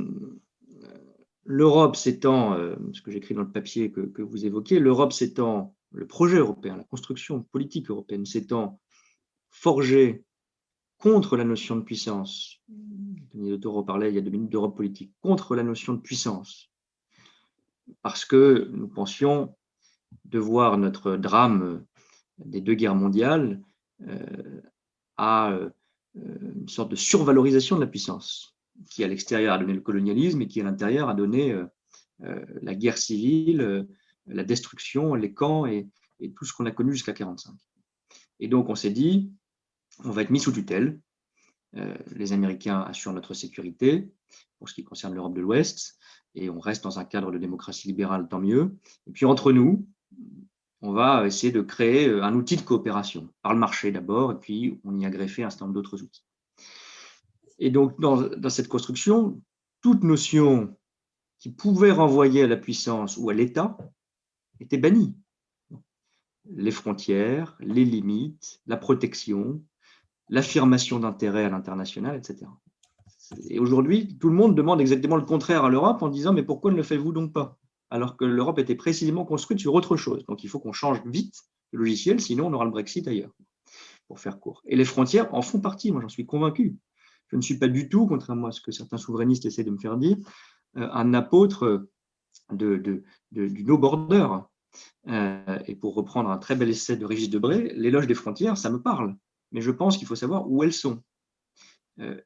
l'Europe s'étant, ce que j'écris dans le papier que vous évoquez, l'Europe s'étant, le projet européen, la construction politique européenne s'étant forgée contre la notion de puissance. Denis Detorro parlait il y a 2 minutes d'Europe politique, contre la notion de puissance, parce que nous pensions devoir notre drame des 2 guerres mondiales à une sorte de survalorisation de la puissance, qui à l'extérieur a donné le colonialisme et qui à l'intérieur a donné la guerre civile, la destruction, les camps et tout ce qu'on a connu jusqu'à 1945. Et donc on s'est dit, on va être mis sous tutelle, Les Américains assurent notre sécurité pour ce qui concerne l'Europe de l'Ouest, et on reste dans un cadre de démocratie libérale, tant mieux. Et puis entre nous, on va essayer de créer un outil de coopération, par le marché d'abord, et puis on y a greffé un certain nombre d'autres outils. Et donc, dans cette construction, toute notion qui pouvait renvoyer à la puissance ou à l'État était bannie. Les frontières, les limites, la protection, l'affirmation d'intérêt à l'international, etc. Et aujourd'hui, tout le monde demande exactement le contraire à l'Europe en disant « mais pourquoi ne le faites-vous donc pas ?» alors que l'Europe était précisément construite sur autre chose. Donc il faut qu'on change vite le logiciel, sinon on aura le Brexit ailleurs, pour faire court. Et les frontières en font partie, moi j'en suis convaincu. Je ne suis pas du tout, contrairement à ce que certains souverainistes essaient de me faire dire, un apôtre du no border. Et pour reprendre un très bel essai de Régis Debray, l'éloge des frontières, ça me parle. Mais je pense qu'il faut savoir où elles sont.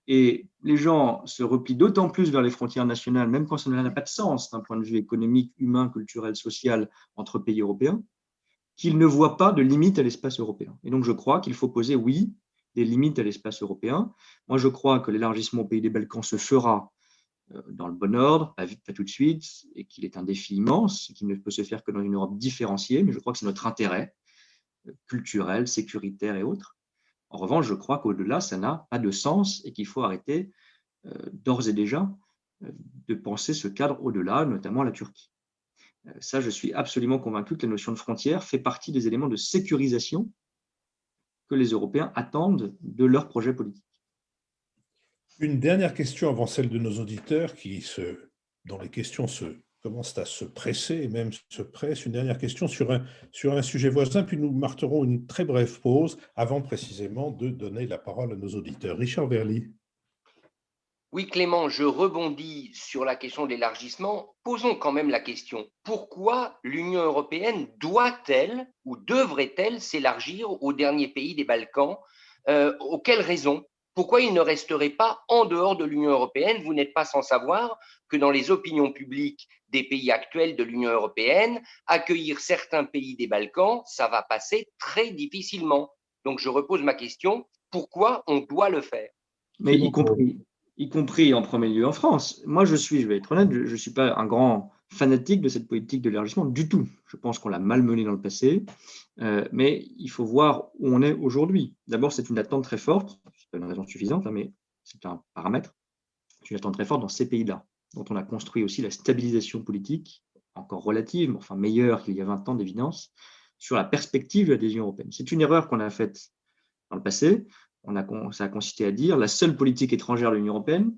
Et les gens se replient d'autant plus vers les frontières nationales, même quand ça n'a pas de sens d'un point de vue économique, humain, culturel, social entre pays européens, qu'ils ne voient pas de limite à l'espace européen. Et donc je crois qu'il faut poser, oui, des limites à l'espace européen. Moi, je crois que l'élargissement au pays des Balkans se fera dans le bon ordre, pas vite, pas tout de suite, et qu'il est un défi immense, et qu'il ne peut se faire que dans une Europe différenciée, mais je crois que c'est notre intérêt culturel, sécuritaire et autres. En revanche, je crois qu'au-delà, ça n'a pas de sens et qu'il faut arrêter d'ores et déjà de penser ce cadre au-delà, notamment la Turquie. Ça, je suis absolument convaincu que la notion de frontière fait partie des éléments de sécurisation que les Européens attendent de leur projet politique. Une dernière question avant celle de nos auditeurs dont les questions commencent à se presser et même se pressent. Une dernière question sur un sujet voisin, puis nous marquerons une très brève pause avant précisément de donner la parole à nos auditeurs. Richard Verly. Oui, Clément, je rebondis sur la question de l'élargissement. Posons quand même la question, pourquoi l'Union européenne doit-elle ou devrait-elle s'élargir aux derniers pays des Balkans? Quelles raisons? Pourquoi il ne resterait pas en dehors de l'Union européenne? Vous n'êtes pas sans savoir que dans les opinions publiques des pays actuels de l'Union européenne, accueillir certains pays des Balkans, ça va passer très difficilement. Donc je repose ma question, pourquoi on doit le faire? Mais y compris en premier lieu en France. Moi, je vais être honnête, je ne suis pas un grand fanatique de cette politique de l'élargissement du tout. Je pense qu'on l'a malmenée dans le passé, mais il faut voir où on est aujourd'hui. D'abord, c'est une attente très forte, ce n'est pas une raison suffisante, mais c'est un paramètre, c'est une attente très forte dans ces pays-là, dont on a construit aussi la stabilisation politique, encore relative, mais enfin meilleure qu'il y a 20 ans d'évidence, sur la perspective de l'adhésion européenne. C'est une erreur qu'on a faite dans le passé. Ça a consisté à dire la seule politique étrangère de l'Union européenne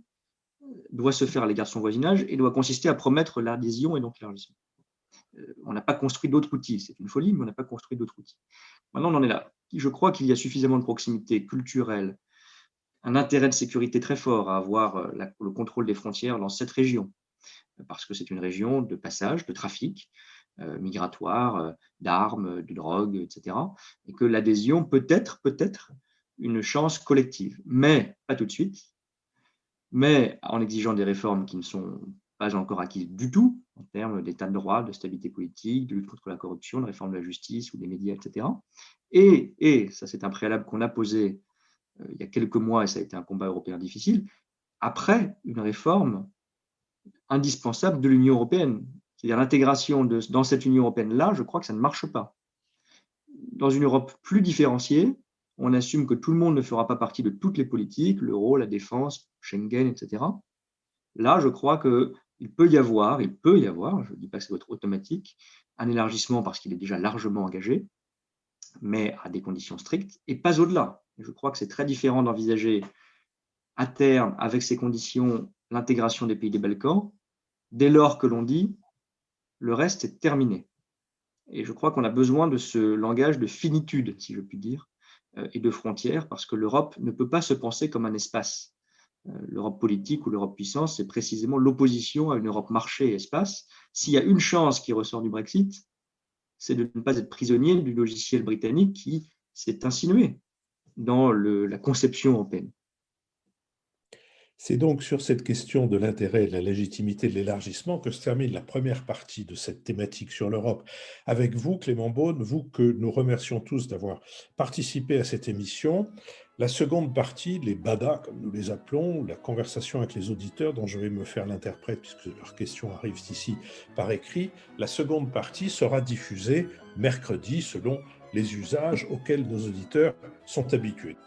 doit se faire à l'égard de son voisinage et doit consister à promettre l'adhésion et donc l'élargissement. On n'a pas construit d'autres outils. C'est une folie, mais on n'a pas construit d'autres outils. Maintenant, on en est là. Je crois qu'il y a suffisamment de proximité culturelle, un intérêt de sécurité très fort à avoir le contrôle des frontières dans cette région, parce que c'est une région de passage, de trafic migratoire, d'armes, de drogue, etc. Et que l'adhésion peut être une chance collective, mais pas tout de suite, mais en exigeant des réformes qui ne sont pas encore acquises du tout, en termes d'état de droit, de stabilité politique, de lutte contre la corruption, de réforme de la justice ou des médias, etc. Et ça, c'est un préalable qu'on a posé il y a quelques mois, et ça a été un combat européen difficile, après une réforme indispensable de l'Union européenne. C'est-à-dire l'intégration dans cette Union européenne-là, je crois que ça ne marche pas. Dans une Europe plus différenciée, on assume que tout le monde ne fera pas partie de toutes les politiques, l'euro, la défense, Schengen, etc. Là, je crois qu'il peut y avoir, je ne dis pas que ça doit être automatique, un élargissement parce qu'il est déjà largement engagé, mais à des conditions strictes, et pas au-delà. Je crois que c'est très différent d'envisager à terme, avec ces conditions, l'intégration des pays des Balkans, dès lors que l'on dit le reste est terminé. Et je crois qu'on a besoin de ce langage de finitude, si je puis dire, et de frontières, parce que l'Europe ne peut pas se penser comme un espace. L'Europe politique ou l'Europe puissance, c'est précisément l'opposition à une Europe marché et espace. S'il y a une chance qui ressort du Brexit, c'est de ne pas être prisonnier du logiciel britannique qui s'est insinué dans la conception européenne. C'est donc sur cette question de l'intérêt et de la légitimité de l'élargissement que se termine la première partie de cette thématique sur l'Europe. Avec vous, Clément Beaune, vous que nous remercions tous d'avoir participé à cette émission. La seconde partie, les BADA, comme nous les appelons, la conversation avec les auditeurs, dont je vais me faire l'interprète puisque leurs questions arrivent ici par écrit, la seconde partie sera diffusée mercredi selon les usages auxquels nos auditeurs sont habitués.